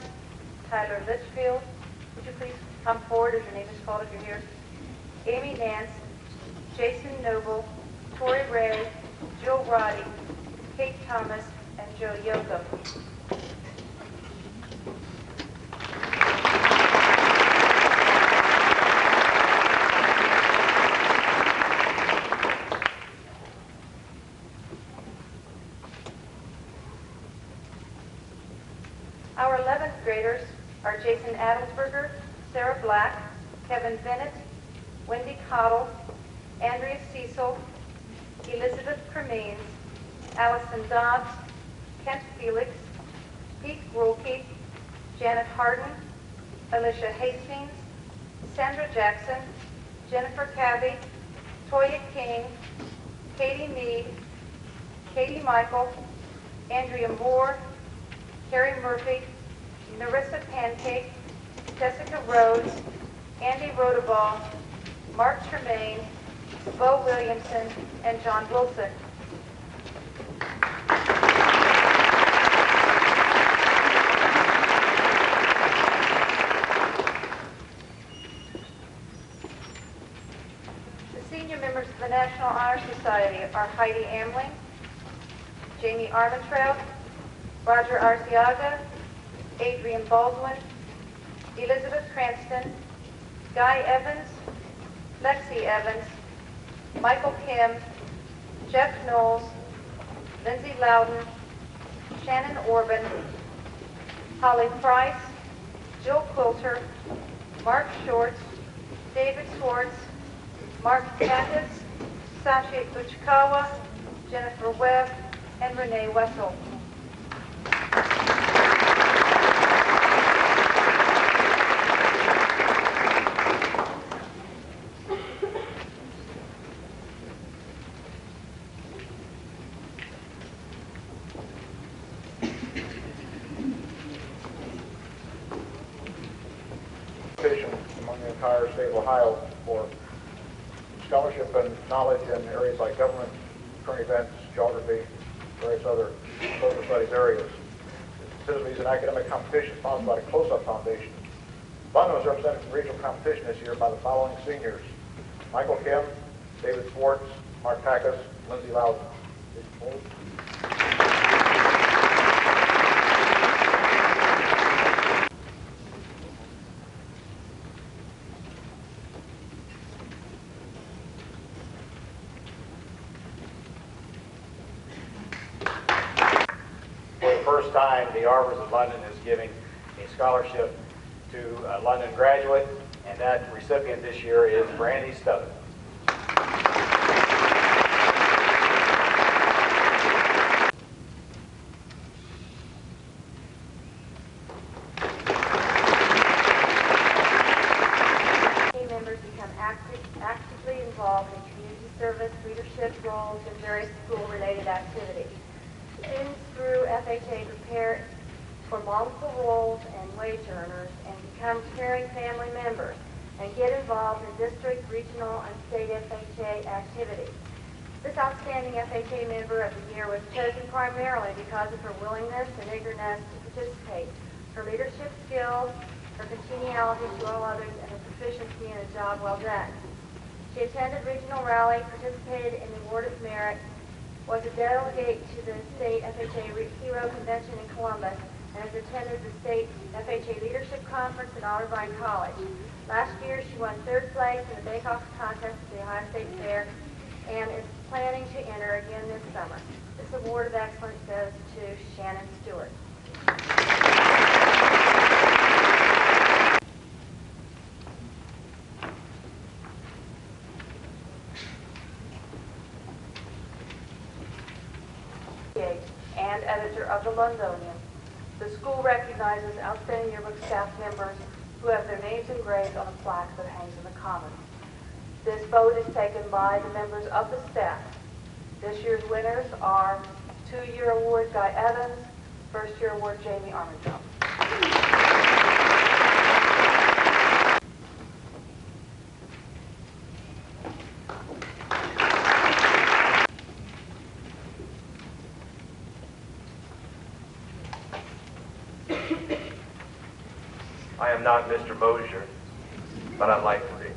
S7: Tyler Litchfield. Would you please come forward as your name is called if you're here? Amy Nance, Jason Noble, Tori Ray, Jill Roddy, Kate Thomas, and Joe Yoko. Our 11th graders are Jason Adelsberger, Sarah Black, Kevin Bennett, Wendy Cottle, Andrea Cecil, Elizabeth Cremains, Allison Dobbs, Kent Felix, Pete Grulke, Janet Harden, Alicia Hastings, Sandra Jackson,
S13: Jennifer Cabby, Toya King, Katie Mead, Katie Michael, Andrea Moore, Carrie Murphy, Narissa Pancake, Jessica Rhodes, Andy Rodabaugh, Mark Tremaine, Bo Williamson, and John Wilson. The senior members of the National Honor Society are Heidi Amling, Jamie Armentrout, Roger Arciaga, Adrian Baldwin, Elizabeth Cranston, Guy Evans, Lexi Evans, Michael Kim, Jeff Knowles, Lindsay Loudon, Shannon Orban, Holly Price, Jill Quilter, Mark Shorts, David Schwartz, Mark Mathis, Sashi Uchikawa, Jennifer Webb, and Renee Wessel.
S16: Among the entire state of Ohio for scholarship and knowledge in areas like government, current events, geography, various other social studies areas. It's considered to be an academic competition sponsored by the Close-Up Foundation. London was represented in the regional competition this year by the following seniors: Michael Kim, David Schwartz, Mark Tackus, Lindsay Loudon.
S1: First time the Arbors of London is giving a scholarship to a London graduate, and that recipient this year is Brandy Stubben.
S13: Members become actively involved in community service, leadership roles, and various school-related activities. Students through FHA prepare for multiple roles and wage earners and become caring family members and get involved in district, regional, and state FHA activities. This outstanding FHA member of the year was chosen primarily because of her willingness and eagerness to participate, her leadership skills, her congeniality to all others, and her proficiency in a job well done. She attended regional rally, participated in the Award of Merit, was a delegate to the state FHA Hero Convention in Columbus, and has attended the state FHA Leadership Conference at Otterbein College. Last year, she won third place in the bake-off contest at the Ohio State Fair and is planning to enter again this summer. This award of excellence goes to Shannon Stewart. And editor of the Londonian. The school recognizes outstanding yearbook staff members who have their names engraved on a plaque that hangs in the commons. This vote is taken by the members of the staff. This year's winners are two-year award Guy Evans, first-year award Jamie Armstrong.
S11: I am not Mr. Mosier, but I'd like to be.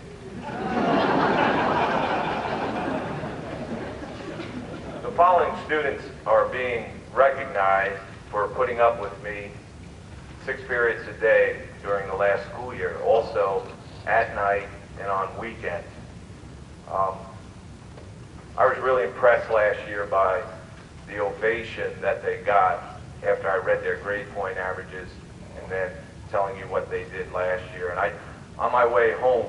S11: The following students are being recognized for putting up with me 6 periods a day during the last school year, also at night and on weekends. I was really impressed last year by the ovation that they got after I read their grade point averages and then telling you what they did last year. And on my way home,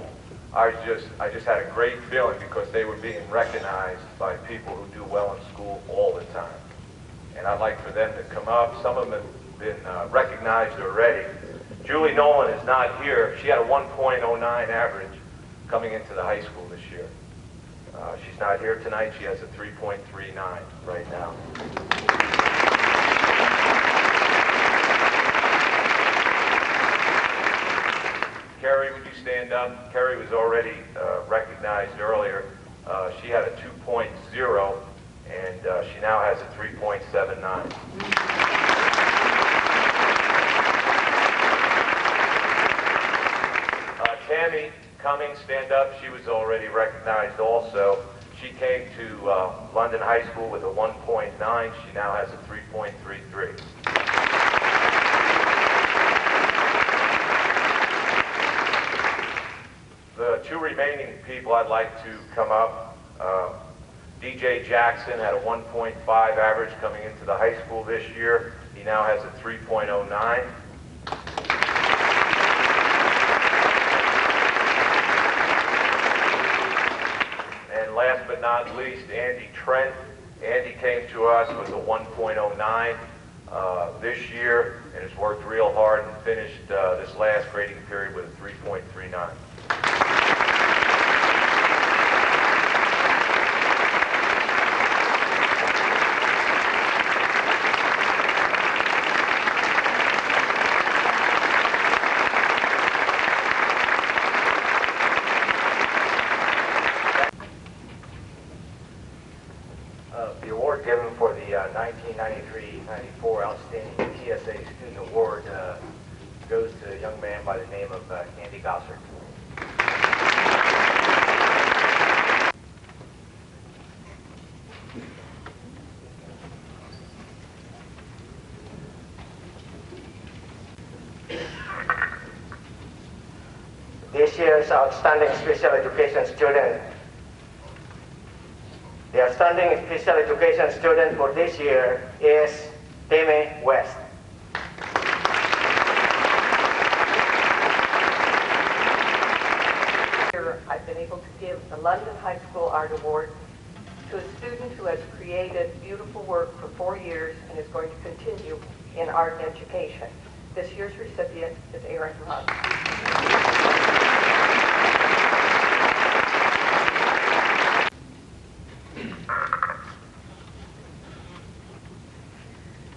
S11: I just had a great feeling because they were being recognized by people who do well in school all the time. And I'd like for them to come up. Some of them have been recognized already. Julie Nolan is not here. She had a 1.09 average
S17: coming into the high school this year. She's not here tonight. She has a 3.39 right now. Carrie, would you stand up? Carrie was already recognized earlier. She had a 2.0, and she now has a 3.79. Tammy Cummings, stand up. She was already recognized also. She came to London High School with a 1.9. She now has a 3.33. The two remaining people I'd like to come up. DJ Jackson had a 1.5 average coming into the high school this year. He now has a 3.09. And last but not least, Andy Trent. Andy came to us with a 1.09 this year and has worked real hard and finished this last grading period with a 3.39. The award given for the 1993-94 Outstanding TSA Student Award goes to a young man by the name of Andy Gossard.
S15: This year's Outstanding Special Education Student. The Outstanding Special Education Student for this year is Timmy West.
S18: Here I've been able to give the London High School Art Award to a student who has created beautiful work for 4 years and is going to continue in art education. This year's recipient is Aaron Rudd.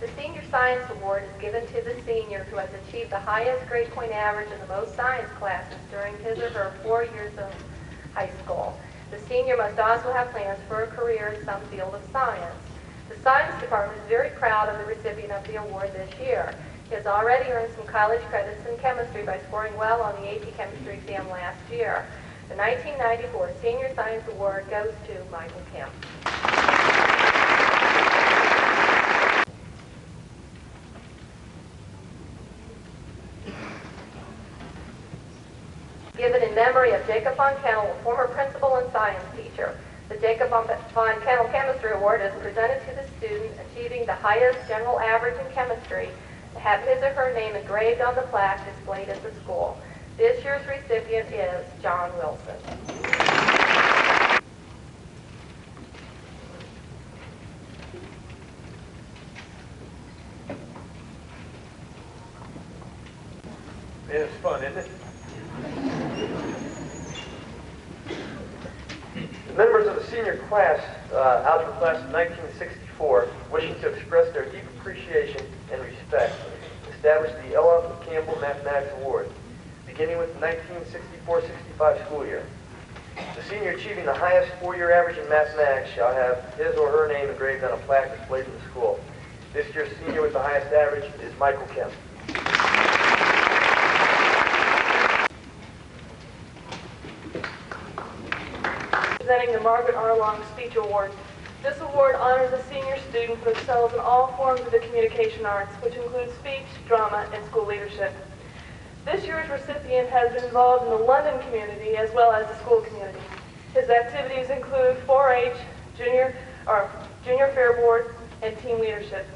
S7: The Senior Science Award is given to the senior who has achieved the highest grade point average in the most science classes during his or her 4 years of high school. The senior must also have plans for a career in some field of science. The Science Department is very proud of the recipient of the award this year. He has already earned some college credits in chemistry by scoring well on the AP Chemistry exam last year. The 1994 Senior Science Award goes to Michael Kemp. Given in memory of Jacob Von Kennel, a former principal and science teacher. The Jacob Von Kennel Chemistry Award is presented to the student achieving the highest general average in chemistry to have his or her name engraved on the plaque displayed at the school. This year's recipient is John Wilson.
S17: It's fun, isn't it?
S19: The members of the senior class, algebra class of 1964, wishing to express their deep appreciation and respect, established the Ella Campbell Mathematics Award, beginning with the 1964-65 school year. The senior achieving the highest 4-year average in mathematics shall have his or her name engraved on a plaque displayed in the school. This year's senior with the highest average is Michael Kemp.
S20: Presenting the Margaret R. Long Speech Award. This award honors a senior student who excels in all forms of the communication arts, which include speech, drama, and school leadership. This year's recipient has been involved in the London community as well as the school community. His activities include 4-H, Junior Fair Board, and team leadership.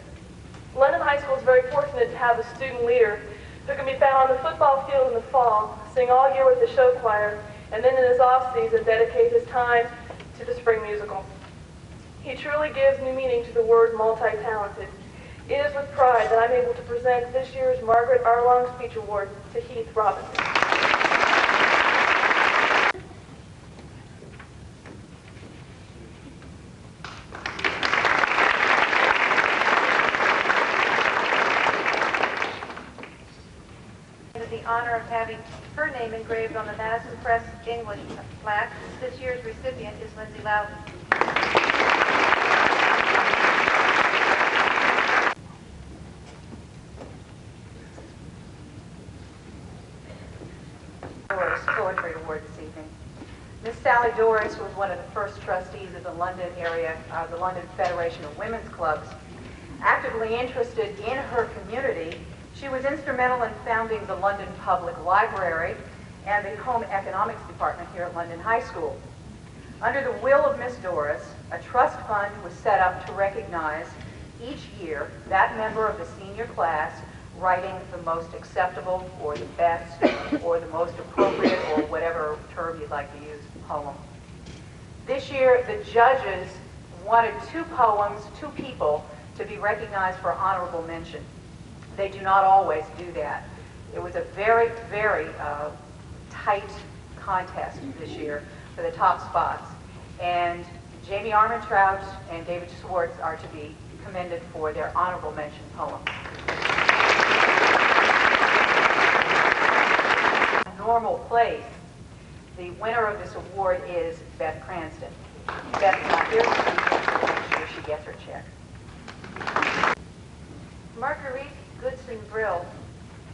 S20: London High School is very fortunate to have a student leader who can be found on the football field in the fall, sing all year with the show choir, and then in his off-season dedicate his time to the spring musical. He truly gives new meaning to the word multi-talented. It is with pride that I'm able to present this year's Margaret R. Long Speech Award to Heath Robinson.
S7: honor of having her name engraved on the Madison Press English plaque. This year's recipient is Lindsay Loudon. Doris Poetry Award this evening. Miss Sally Doris was one of the first trustees of the London area, the London Federation of Women's Clubs. Actively interested in her community, she was instrumental in founding the London Public Library and the Home Economics Department here at London High School. Under the will of Miss Doris, a trust fund was set up to recognize each year that member of the senior class writing the most acceptable or the best or the most appropriate or whatever term you'd like to use poem. This year, the judges wanted two poems, two people, to be recognized for honorable mention. They do not always do that. It was a very, very tight contest this year for the top spots. And Jamie Armentrout and David Swartz are to be commended for their honorable mention poems. Normal place, the winner of this award is Beth Cranston. Beth is not here, so make sure she gets her check. Marguerite Goodson Brill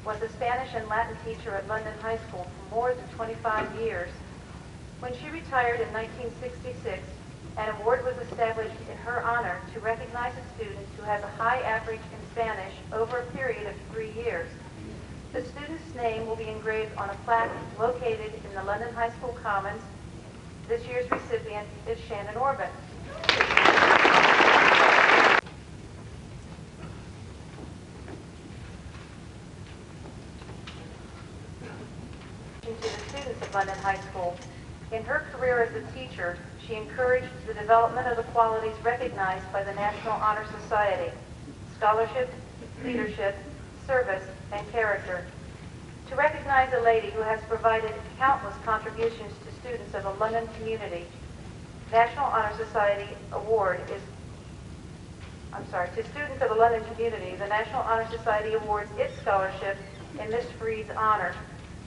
S7: was a Spanish and Latin teacher at London High School for more than 25 years. When she retired in 1966, an award was established in her honor to recognize a student who has a high average in Spanish over a period of 3 years. The student's name will be engraved on a plaque located in the London High School Commons. This year's recipient is Shannon Orban. To the students of London High School, in her career as a teacher, she encouraged the development of the qualities recognized by the National Honor Society: scholarship, leadership, service, and character. To recognize a lady who has provided countless contributions to students of the London community, National Honor Society Award is, to students of the London community, the National Honor Society awards its scholarship in Miss Freed's honor.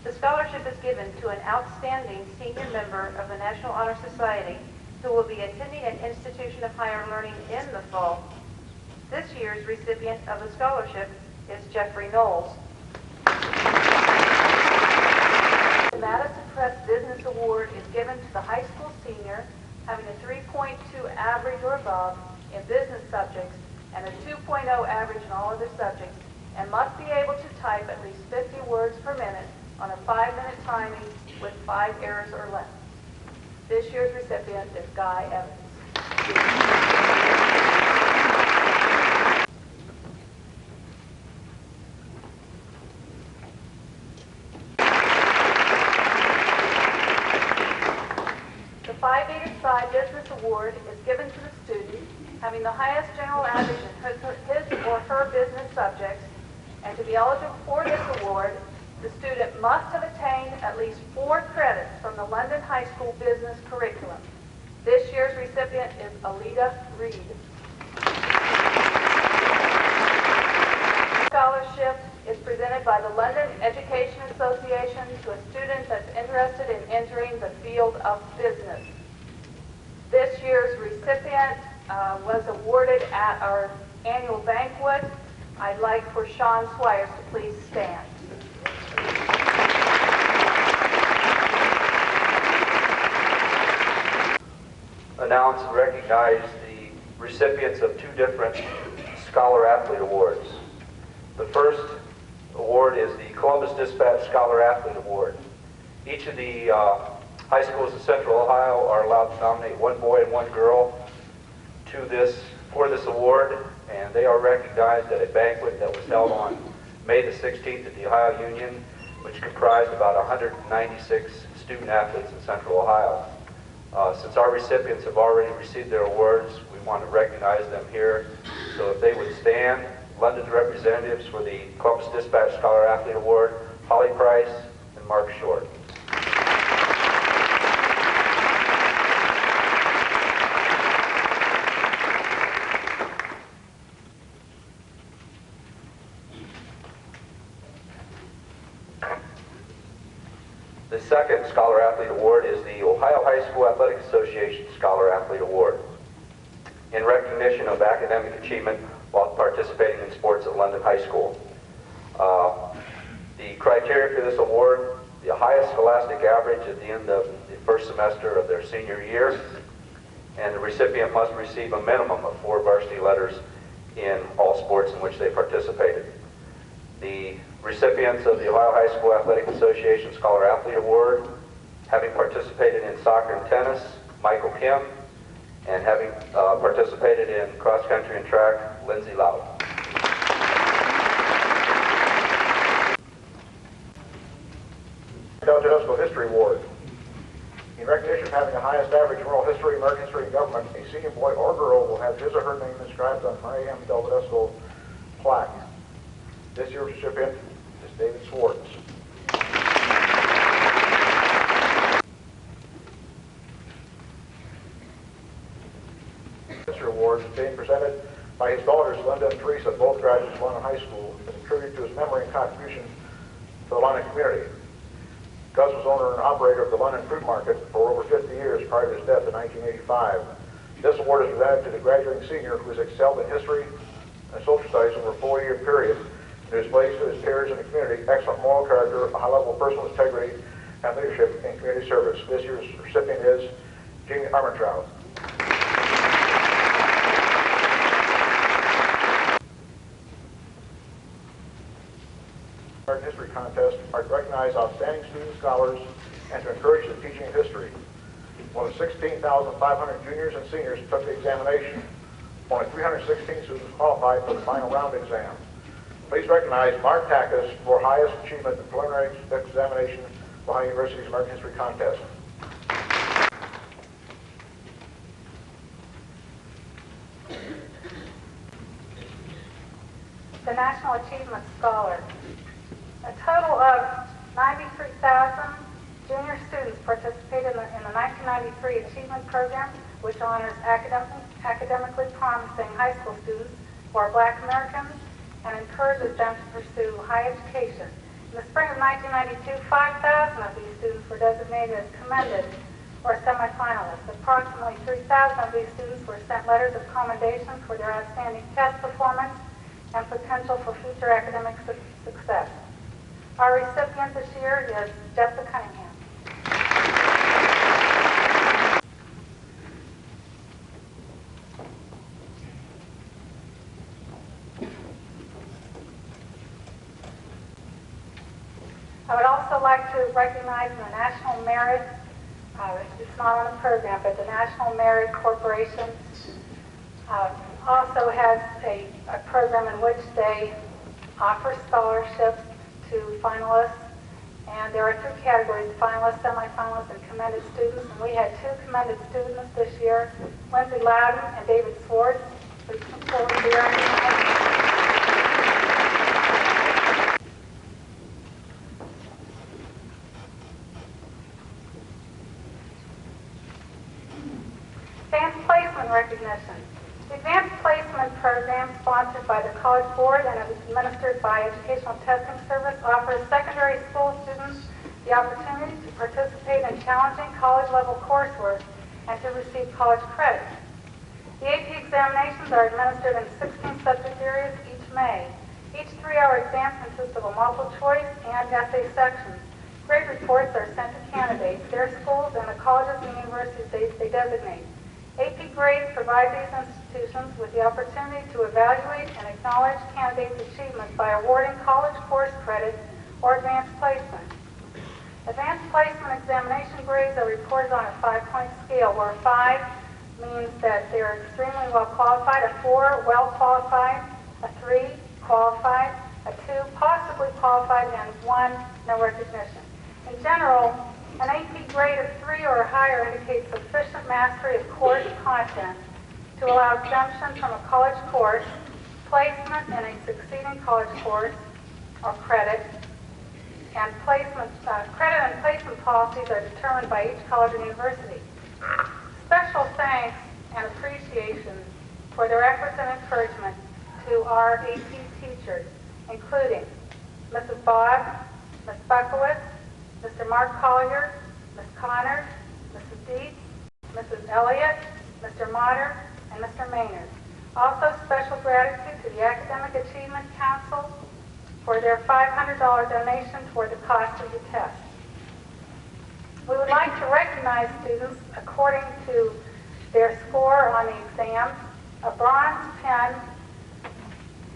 S7: The scholarship is given to an outstanding senior member of the National Honor Society who will be attending an institution of higher learning in the fall. This year's recipient of the scholarship is Jeffrey Knowles. The Madison Press Business Award is given to the high school senior having a 3.2 average or above in business subjects and a 2.0 average in all other subjects, and must be able to type at least 50 words per minute on a 5-minute timing with 5 errors or less. This year's recipient is Guy Evans. The Phi Beta Psi Business Award is given to the student having the highest general average in his or her business subjects, and to be eligible for this award, the student must have attained at least 4 credits from the London High School business curriculum. This year's recipient is Alida Reed. Scholarship is presented by the London Education Association to a student that's interested in entering the field of business. This year's recipient was awarded at our annual banquet. I'd like for Sean Swires to please stand.
S2: Announce and recognize the recipients of 2 different Scholar Athlete Awards. The first award is the Columbus Dispatch Scholar Athlete Award. Each of the high schools in Central Ohio are allowed to nominate 1 boy and 1 girl for this award, and they are recognized at a banquet that was held on May the 16th at the Ohio Union, which comprised about 196 student athletes in Central Ohio. Since our recipients have already received their awards, we want to recognize them here. So if they would stand, London's representatives for the Columbus Dispatch Scholar Athlete Award, Holly Price and Mark Short. The second Scholar Athlete Award is the Ohio High School Athletic Association Scholar Athlete Award in recognition of academic achievement while participating in sports at London High School. The criteria for this award: the highest scholastic average at the end of the first semester of their senior year, and the recipient must receive a minimum of 4 varsity letters in all sports in which they participated. The recipients of the Ohio High School Athletic Association Scholar Athlete Award, having participated in soccer and tennis, Michael Kim, and having participated in cross country and track, Lindsay Loud.
S16: WLHS History Award. In recognition of having the highest average in world history, American history, and government, a senior boy or girl will have his or her name inscribed on Mary M. WLHS plaque. This year's recipient is David Swartz. History Award is being presented by his daughters, Linda and Teresa, both graduates of London High School, as a tribute to his memory and contribution to the London community. Gus was owner and operator of the London Fruit Market for over 50 years prior to his death in 1985. This award is presented to the graduating senior who has excelled in history and social studies over a 4-year period and displays to his peers in the community excellent moral character, a high level of personal integrity, and leadership in community service. This year's recipient is Jeannie Armentrout. American History Contest are to recognize outstanding student scholars and to encourage the teaching of history. More than 16,500 juniors and seniors took the examination. Only 316 students qualified for the final round exam. Please recognize Mark Tackus for highest achievement in preliminary examination of Ohio University's American History Contest.
S21: The National Achievement Scholar. A total of 93,000 junior students participated in the 1993 Achievement Program, which honors academically promising high school students who are Black Americans and encourages them to pursue high education. In the spring of 1992, 5,000 of these students were designated as commended or semifinalists. Approximately 3,000 of these students were sent letters of commendation for their outstanding test performance and potential for future academic success. Our recipient this year is Jessica Cunningham. I would also like to recognize the National Merit, it's not on the program, but the National Merit Corporation also has a program in which they offer scholarships to finalists, and there are 3 categories: finalists, semifinalists, and commended students. And we had 2 commended students this year, Lindsay Loudon and David Swartz. Please come forward here. Advanced Placement Recognition. The Advanced Placement Program, sponsored by the College Board and administered by Educational Testing Service, offers secondary school students the opportunity to participate in challenging college-level coursework and to receive college credit. The AP examinations are administered in 16 subject areas each May. Each 3-hour exam consists of a multiple choice and essay sections. Grade reports are sent to candidates, their schools, and the colleges and universities they designate. AP grades provide these institutions with the opportunity to evaluate and acknowledge candidates' achievements by awarding college course credit or advanced placement. Advanced placement examination grades are reported on a 5-point scale, where 5 means that they're extremely well qualified, a 4 well qualified, a 3 qualified, a 2 possibly qualified, and 1 no recognition. In general, an AP grade of 3 or higher indicates sufficient mastery of course content to allow exemption from a college course, placement in a succeeding college course or credit, and placement, credit and placement policies are determined by each college and university. Special thanks and appreciation for their efforts and encouragement to our AP teachers, including Mrs. Boggs, Ms. Buckowitz, Mr. Mark Collier, Ms. Connor, Mrs. Dietz, Mrs. Elliott, Mr. Motter, and Mr. Maynard. Also, special gratitude to the Academic Achievement Council for their $500 donation toward the cost of the test. We would like to recognize students according to their score on the exam. A bronze pen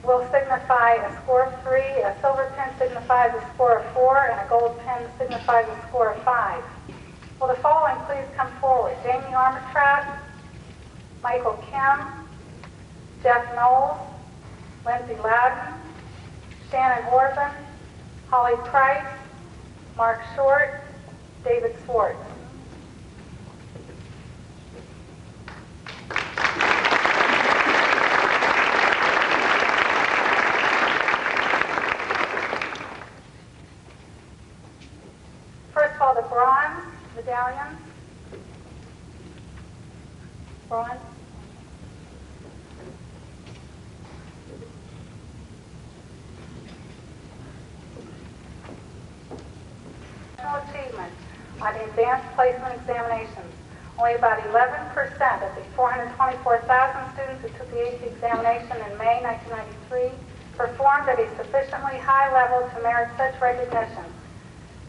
S21: will signify a score of 3, a silver pen signifies a score of 4, and a gold pen signifies a score of 5. Will the following please come forward? Jamie Armitrout, Michael Kim, Jeff Knowles, Lindsay Loudon, Shannon Orban, Holly Price, Mark Short, David Swartz. First of all, the bronze medallions. Bronze. Achievement on the advanced placement examinations. Only about 11% of the 424,000 students who took the AP examination in May 1993 performed at a sufficiently high level to merit such recognition.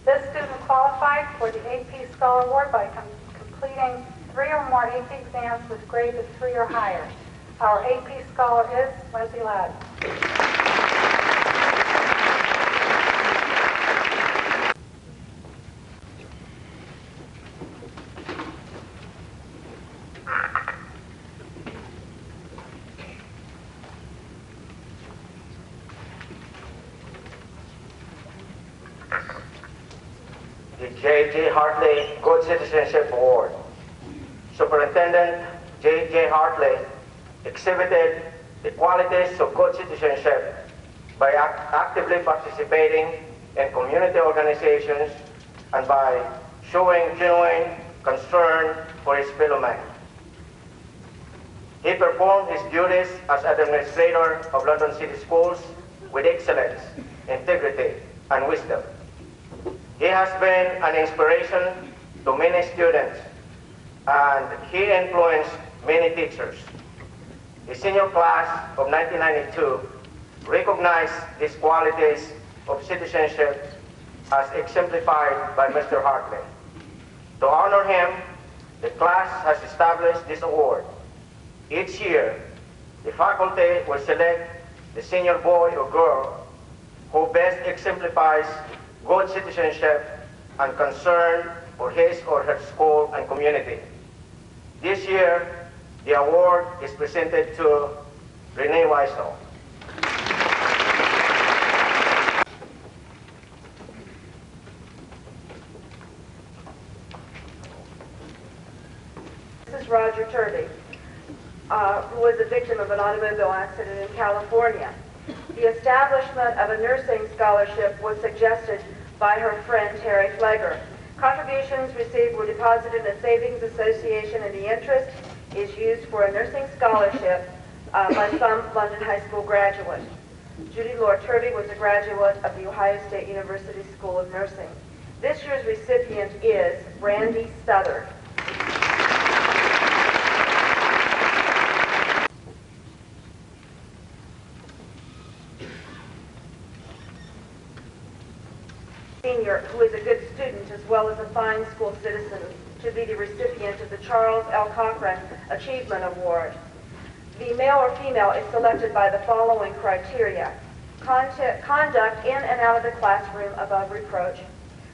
S21: This student qualified for the AP Scholar Award by completing 3 or more AP exams with grades of 3 or higher. Our AP Scholar is Lindsay Loudon.
S15: The J.J. Hartley Good Citizenship Award. Superintendent J.J. Hartley exhibited the qualities of good citizenship by actively participating in community organizations and by showing genuine concern for his fellow man. He performed his duties as administrator of London City Schools with excellence, integrity, and wisdom. He has been an inspiration to many students, and he influenced many teachers. The senior class of 1992 recognized these qualities of citizenship as exemplified by Mr. Hartley. To honor him, the class has established this award. Each year, the faculty will select the senior boy or girl who best exemplifies good citizenship and concern for his or her school and community. This year, the award is presented to Renee Weisel.
S13: This is Roger Turby, who was a victim of an automobile accident in California. The establishment of a nursing scholarship was suggested by her friend Terry Flegger. Contributions received were deposited in a savings association, and the interest is used for a nursing scholarship by some London High School graduate. Judy Lord Turby was a graduate of the Ohio State University School of Nursing. This year's recipient is Randy Southard. Senior, who is a good student as well as a fine school citizen, to be the recipient of the Charles L. Cochran Achievement Award. The male or female is selected by the following criteria: conduct in and out of the classroom above reproach,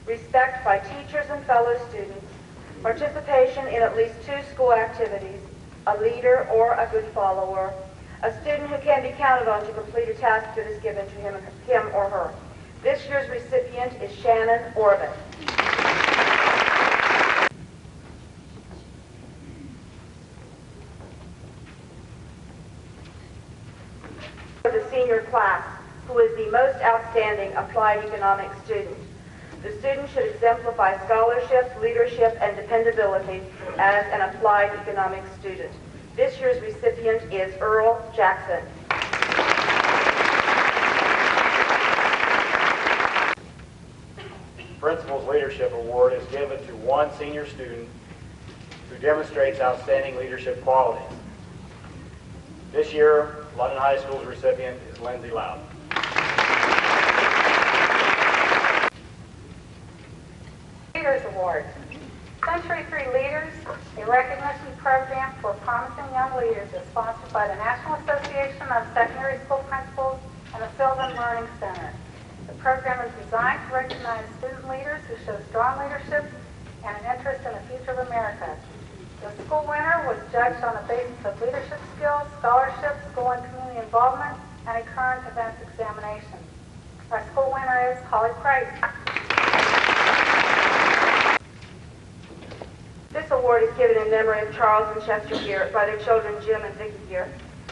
S13: respect by teachers and fellow students, participation in at least 2 school activities, a leader or a good follower, a student who can be counted on to complete a task that is given to him or her. This year's recipient is Shannon Orban. For the senior class, who is the most outstanding applied economics student. The student should exemplify scholarship, leadership, and dependability as an applied economics student. This year's recipient is Earl Jackson.
S16: Principals, ladies
S1: Leadership Award is given to one senior student who demonstrates outstanding leadership qualities. This year, London High School's recipient is Lindsay Loud.
S21: Leaders Award. Century 3 Leaders, a recognition program for promising young leaders, is sponsored by the National Association of Secondary School Principals and the Sylvan Learning Center. The program is designed to recognize student leaders who show strong leadership and an interest in the future of America. The school winner was judged on the basis of leadership skills, scholarship, school and community involvement, and a current events examination. Our school winner is Holly Price.
S13: This award is given in memory of Charles and Chester Gear by their children Jim and Vicki Gear.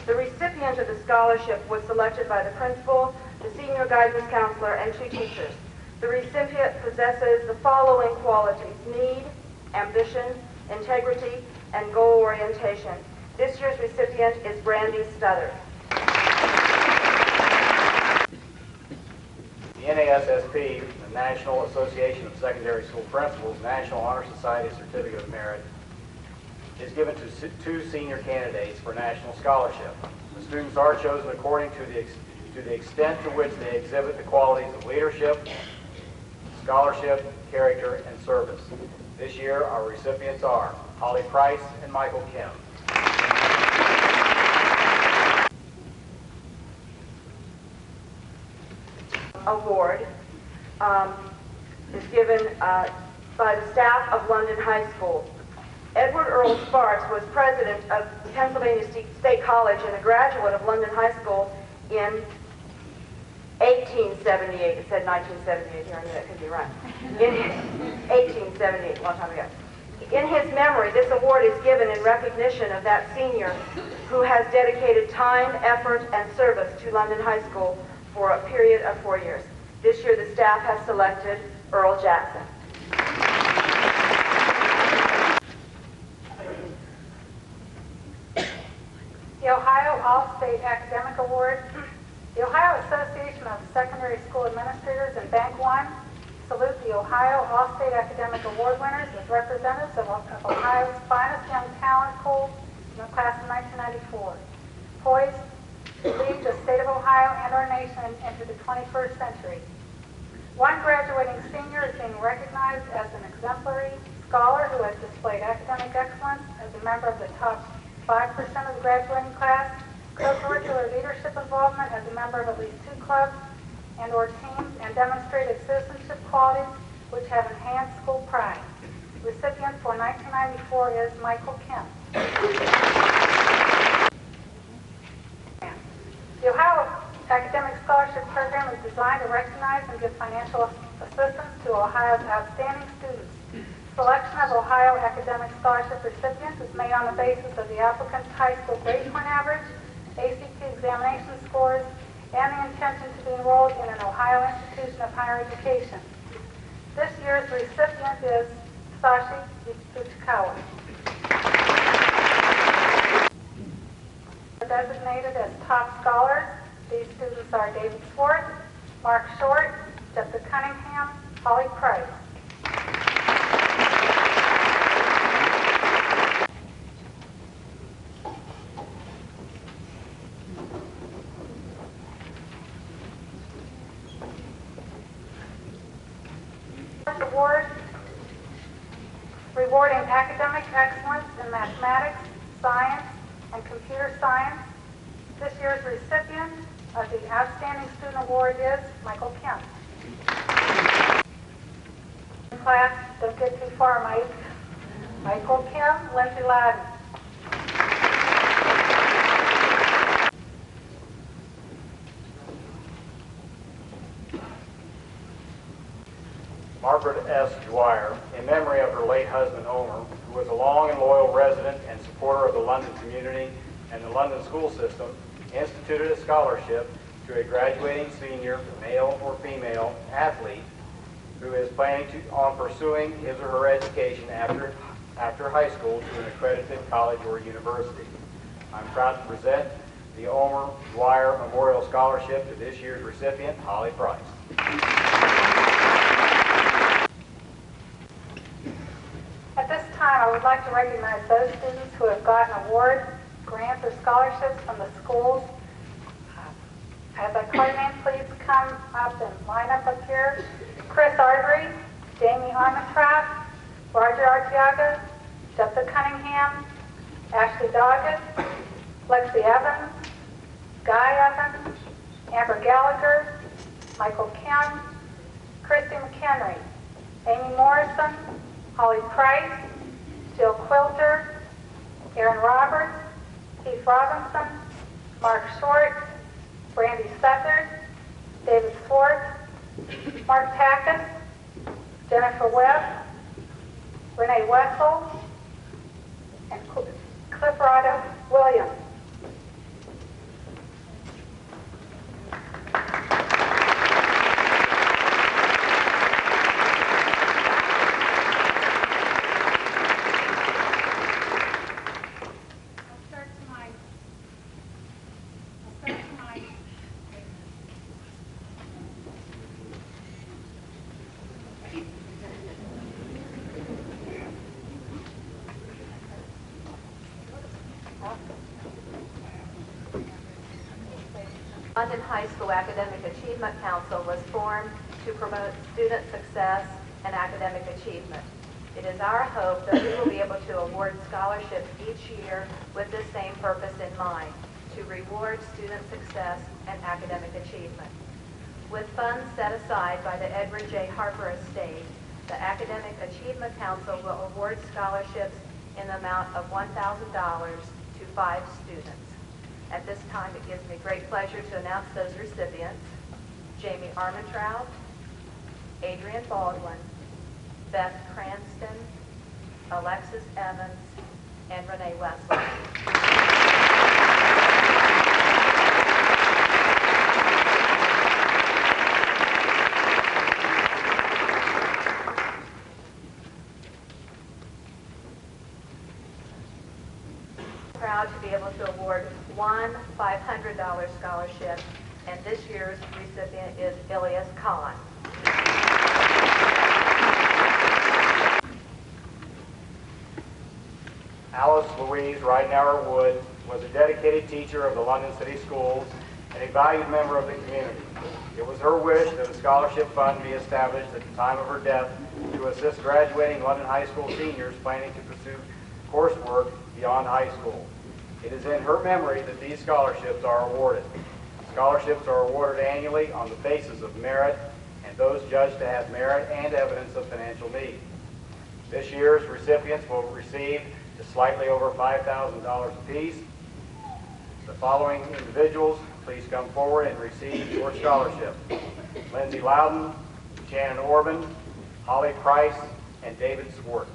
S13: The recipient of the scholarship was selected by the principal, the senior guidance counselor, and 2 teachers. The recipient possesses the following qualities: need, ambition, integrity, and goal orientation. This year's recipient is Brandy Stutter.
S1: The NASSP, the National Association of Secondary School Principals National Honor Society Certificate of Merit, is given to 2 senior candidates for national scholarship. The students are chosen according to the extent to which they exhibit the qualities of leadership, scholarship, character, and service. This year, our recipients are Holly Price and Michael Kim.
S13: Award is given by the staff of London High School. Edward Earl Sparks was president of Pennsylvania State College and a graduate of London High School in 1878. It said 1978 here, I knew that could be right. In 1878, a long time ago. In his memory, this award is given in recognition of that senior who has dedicated time, effort, and service to London High School for a period of 4 years. This year, the staff has selected Earl Jackson.
S21: The Ohio All-State Academic Award. The Ohio Association of Secondary School Administrators and Bank One salute the Ohio All-State Academic Award winners as representatives of Ohio's finest young talent pool in the class of 1994. Poised to lead the state of Ohio and our nation into the 21st century. One graduating senior is being recognized as an exemplary scholar who has displayed academic excellence as a member of the top 5% of the graduating class, co-curricular leadership involvement as a member of at least 2 clubs and or teams, and demonstrated citizenship qualities which have enhanced school pride. Recipient for 1994 is Michael Kim. The Ohio Academic Scholarship Program is designed to recognize and give financial assistance to Ohio's outstanding students. Selection of Ohio Academic Scholarship recipients is made on the basis of the applicant's high school grade point average, ACT examination scores, and the intention to be enrolled in an Ohio institution of higher education. This year's recipient is Sashi Uchikawa. Designated as top scholars, these students are David Swartz, Mark Short, Jessica Cunningham, Holly Price. Award rewarding academic excellence in mathematics, science, and computer science. This year's recipient of the Outstanding Student Award is Michael Kim. Class, don't get too far, Mike. Michael Kim, Lindsay Loudon.
S1: Margaret S. Dwyer, in memory of her late husband Omer, who was a long and loyal resident and supporter of the London community and the London school system, instituted a scholarship to a graduating senior, male or female, athlete who is planning on pursuing his or her education after high school to an accredited college or university. I'm proud to present the Omer Dwyer Memorial Scholarship to this year's recipient, Holly Price.
S21: would like to recognize those students who have gotten award, grants, or scholarships from the schools. As I call your name, please come up and line up here. Chris Ardrey, Jamie Armentrout, Roger Arteaga, Jessica Cunningham, Ashley Doggett, Lexi Evans, Guy Evans, Amber Gallagher, Michael Kim, Christy McHenry, Amy Morrison, Holly Price, Jill Quilter, Aaron Roberts, Keith Robinson, Mark Short, Brandy Suthard, David Swartz, Mark Tackus, Jennifer Webb, Renee Wessel, and Clifford Williams.
S7: London High School Academic Achievement Council was formed to promote student success and academic achievement. It is our hope that we will be able to award scholarships each year with the same purpose in mind, to reward student success and academic achievement. With funds set aside by the Edward J. Harper Estate, the Academic Achievement Council will award scholarships in the amount of $1,000 to 5 students. At this time, it gives me great pleasure to announce those recipients: Jamie Armentrout, Adrian Baldwin, Beth Cranston, Alexis Evans, and Renee Wesley. Proud to be able to award one $500 scholarship, and this year's recipient is Ilyas Khan.
S1: Alice Louise Ridenauer Wood was a dedicated teacher of the London City Schools and a valued member of the community. It was her wish that a scholarship fund be established at the time of her death to assist graduating London High School seniors planning to pursue coursework beyond high school. It is in her memory that these scholarships are awarded. Scholarships are awarded annually on the basis of merit and those judged to have merit and evidence of financial need. This year's recipients will receive just slightly over $5,000 apiece. The following individuals, please come forward and receive your scholarship: Lindsay Loudon, Shannon Orban, Holly Price, and David Swartz.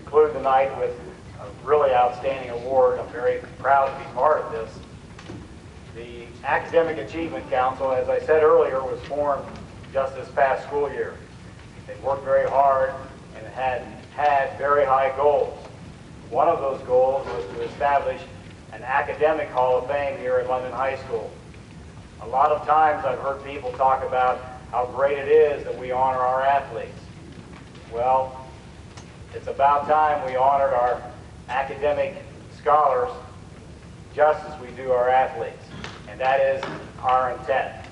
S1: Conclude the night with a really outstanding award. I'm very proud to be part of this. The Academic Achievement Council, as I said earlier, was formed just this past school year. They worked very hard and had very high goals. One of those goals was to establish an academic hall of fame here at London High School. A lot of times I've heard people talk about how great it is that we honor our athletes. Well, it's about time we honored our academic scholars just as we do our athletes, and that is our intent.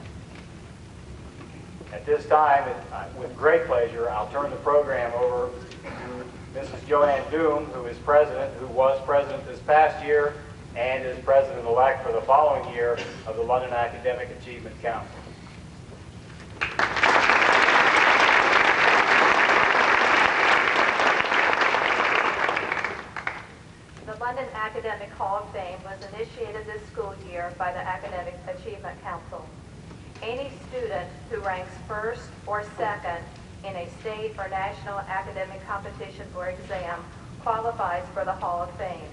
S1: At this time, with great pleasure, I'll turn the program over to Mrs. Joanne Doom, who was president this past year and is president-elect for the following year of the London Academic Achievement Council.
S7: The London Academic Hall of Fame was initiated this school year by the Academic Achievement Council. Any student who ranks first or second in a state or national academic competition or exam qualifies for the Hall of Fame.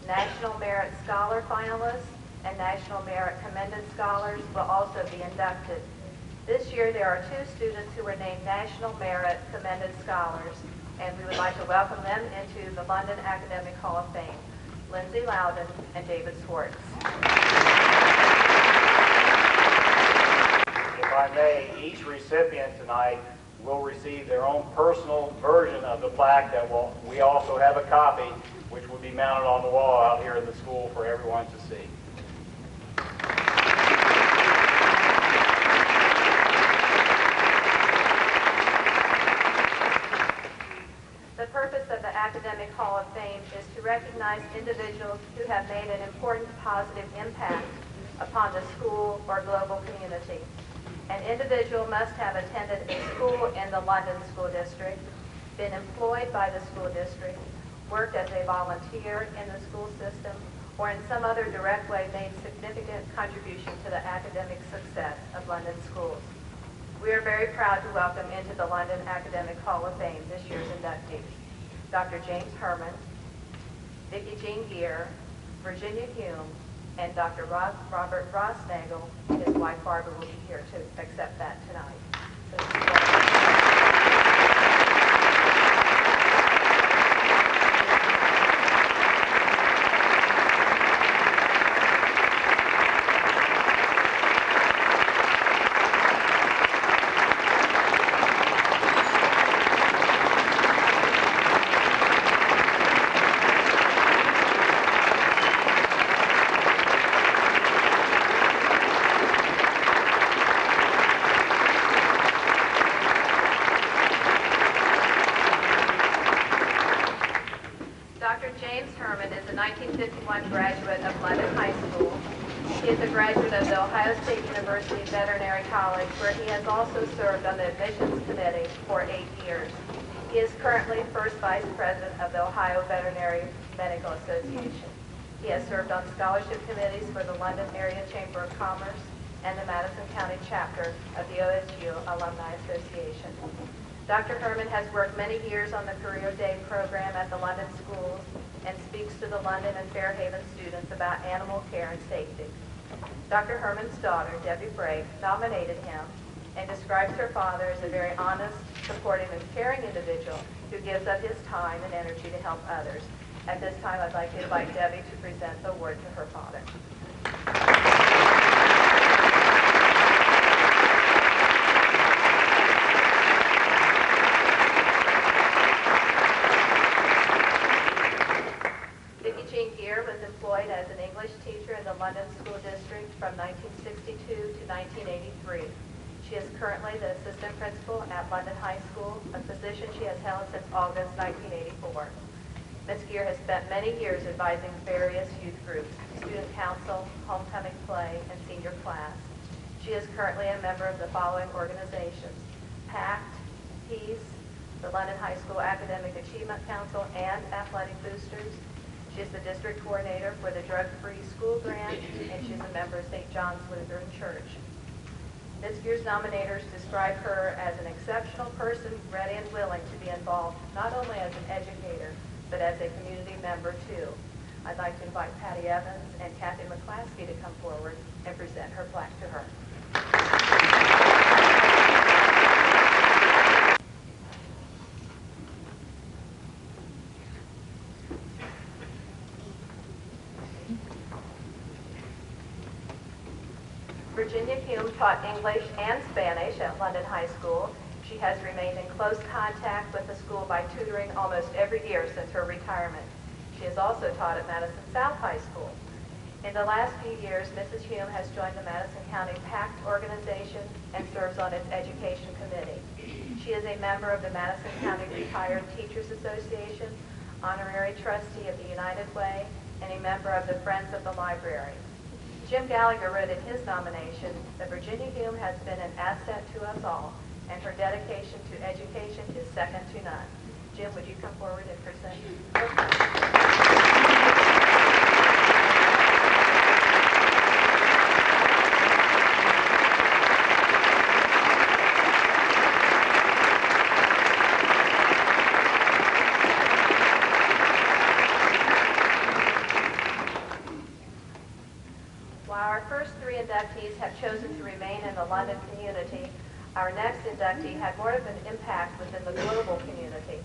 S7: National Merit Scholar finalists and National Merit Commended Scholars will also be inducted. This year, there are 2 students who were named National Merit Commended Scholars, and we would like to welcome them into the London Academic Hall of Fame, Lindsay Loudon and David Swartz.
S1: If I may, each recipient tonight will receive their own personal version of the plaque that we also have a copy, which will be mounted on the wall out here in the school for everyone to see.
S7: The purpose of the Academic Hall of Fame is to recognize individuals who have made an important positive impact upon the school or global community. An individual must have attended a school in the London School District, been employed by the school district, worked as a volunteer in the school system, or in some other direct way made significant contribution to the academic success of London schools. We are very proud to welcome into the London Academic Hall of Fame this year's inductees, Dr. James Herman, Vicki Jean Geer, Virginia Hume, and Dr. Robert Rosnagel and his wife Barbara will be here to accept that tonight. Graduate of London High School. He is a graduate of the Ohio State University Veterinary College, where he has also served on the admissions committee for 8 years. He is currently first vice president of the Ohio Veterinary Medical Association. He has served on scholarship committees for the London Area Chamber of Commerce and the Madison County chapter of the OSU Alumni Association. Dr. Herman has worked many years on the Career Day program at the London schools and speaks to the London and Fairhaven students about animal care and safety. Dr. Herman's daughter, Debbie Brake, nominated him and describes her father as a very honest, supportive, and caring individual who gives up his time and energy to help others. At this time, I'd like to invite Debbie to present the award to her father. As an English teacher in the London School District from 1962 to 1983. She is currently the assistant principal at London High School, a position she has held since August 1984. Ms. Geer has spent many years advising various youth groups, student council, homecoming play, and senior class. She is currently a member of the following organizations: PACT, PEACE, the London High School Academic Achievement Council, and Athletic Boosters. She is the district coordinator for the Drug-Free School Grant, and she's a member of St. John's Lutheran Church. This year's nominators describe her as an exceptional person, ready and willing to be involved, not only as an educator, but as a community member too. I'd like to invite Patty Evans and Kathy McClaskey to come forward and present her plaque to her. Virginia Hume taught English and Spanish at London High School. She has remained in close contact with the school by tutoring almost every year since her retirement. She has also taught at Madison South High School. In the last few years, Mrs. Hume has joined the Madison County PACT organization and serves on its education committee. She is a member of the Madison County Retired Teachers Association, honorary trustee of the United Way, and a member of the Friends of the Library. Jim Gallagher wrote in his nomination that Virginia Hume has been an asset to us all, and her dedication to education is second to none. Jim, would you come forward and present? inductees have chosen to remain in the London community, our next inductee had more of an impact within the global community.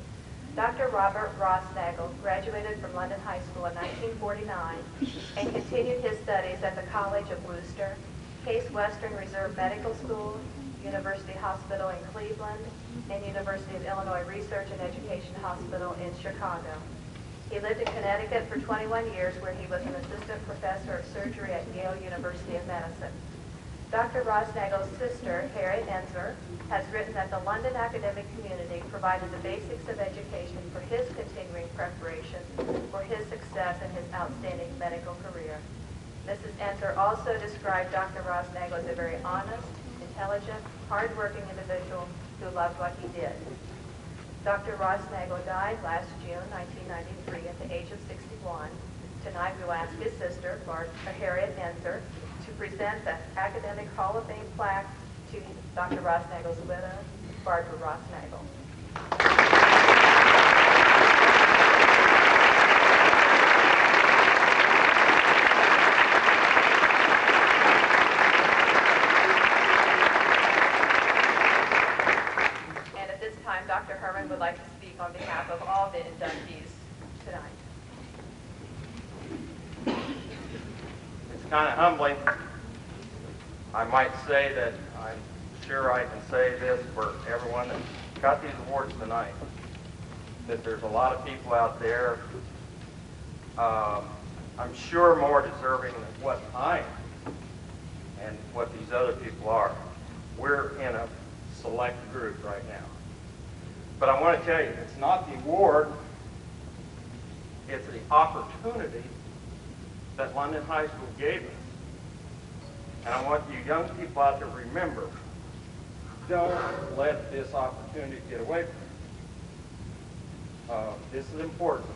S7: Dr. Robert Rossnagel graduated from London High School in 1949 and continued his studies at the College of Worcester, Case Western Reserve Medical School, University Hospital in Cleveland, and University of Illinois Research and Education Hospital in Chicago. He lived in Connecticut for 21 years, where he was an assistant professor of surgery at Yale University of Medicine. Dr. Rossnagel's sister, Harriet Enzer, has written that the London academic community provided the basics of education for his continuing preparation for his success in his outstanding medical career. Mrs. Enzer also described Dr. Rossnagel as a very honest, intelligent, hard-working individual who loved what he did. Dr. Rossnagel died last June 1993 at the age of 61. Tonight we will ask his sister, Harriet Enzer, to present the Academic Hall of Fame plaque to Dr. Rossnagel's widow, Barbara Rossnagel. And at this time, Dr. Herman would like to speak on behalf of all the inductees tonight.
S5: It's kind of humbling. I might say that I'm sure I can say this for everyone that got these awards tonight, that there's a lot of people out there, I'm sure more deserving than what I am and what these other people are. We're in a select group right now. But I want to tell you, it's not the award, it's the opportunity that London High School gave us. And I want you young people out there to remember, don't let this opportunity get away from you. This is important.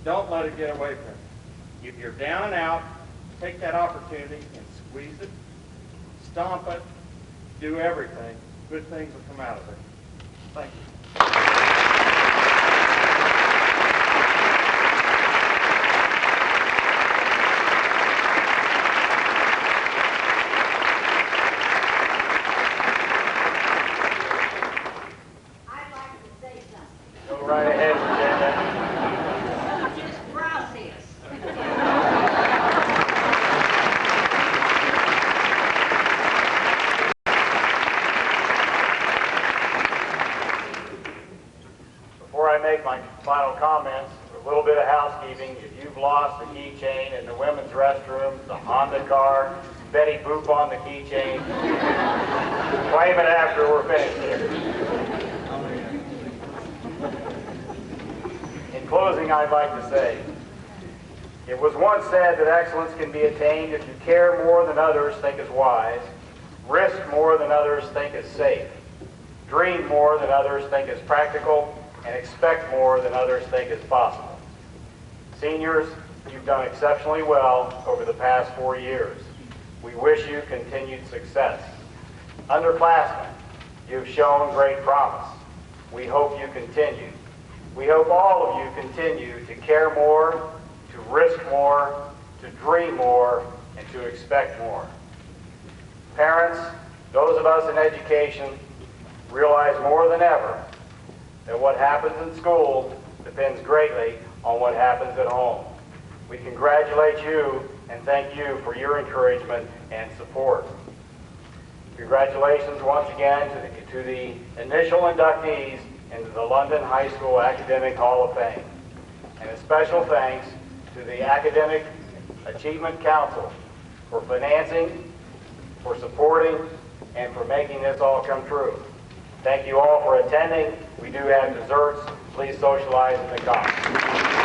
S5: Don't let it get away from you. If you're down and out, take that opportunity and squeeze it, stomp it, do everything. Good things will come out of it. Thank you.
S1: My final comments, a little bit of housekeeping. If you've lost a keychain in the women's restroom, the Honda car, Betty Boop on the keychain, claim it after we're finished here. In closing, I'd like to say, it was once said that excellence can be attained if you care more than others think is wise, risk more than others think is safe, dream more than others think is practical, and expect more than others think is possible. Seniors, you've done exceptionally well over the past 4 years. We wish you continued success. Underclassmen, you've shown great promise. We hope you continue. We hope all of you continue to care more, to risk more, to dream more, and to expect more. Parents, those of us in education, realize more than ever that what happens in school depends greatly on what happens at home. We congratulate you and thank you for your encouragement and support. Congratulations once again to the initial inductees into the London High School Academic Hall of Fame. And a special thanks to the Academic Achievement Council for financing, for supporting, and for making this all come true. Thank you all for attending. We do have desserts. Please socialize in the commons.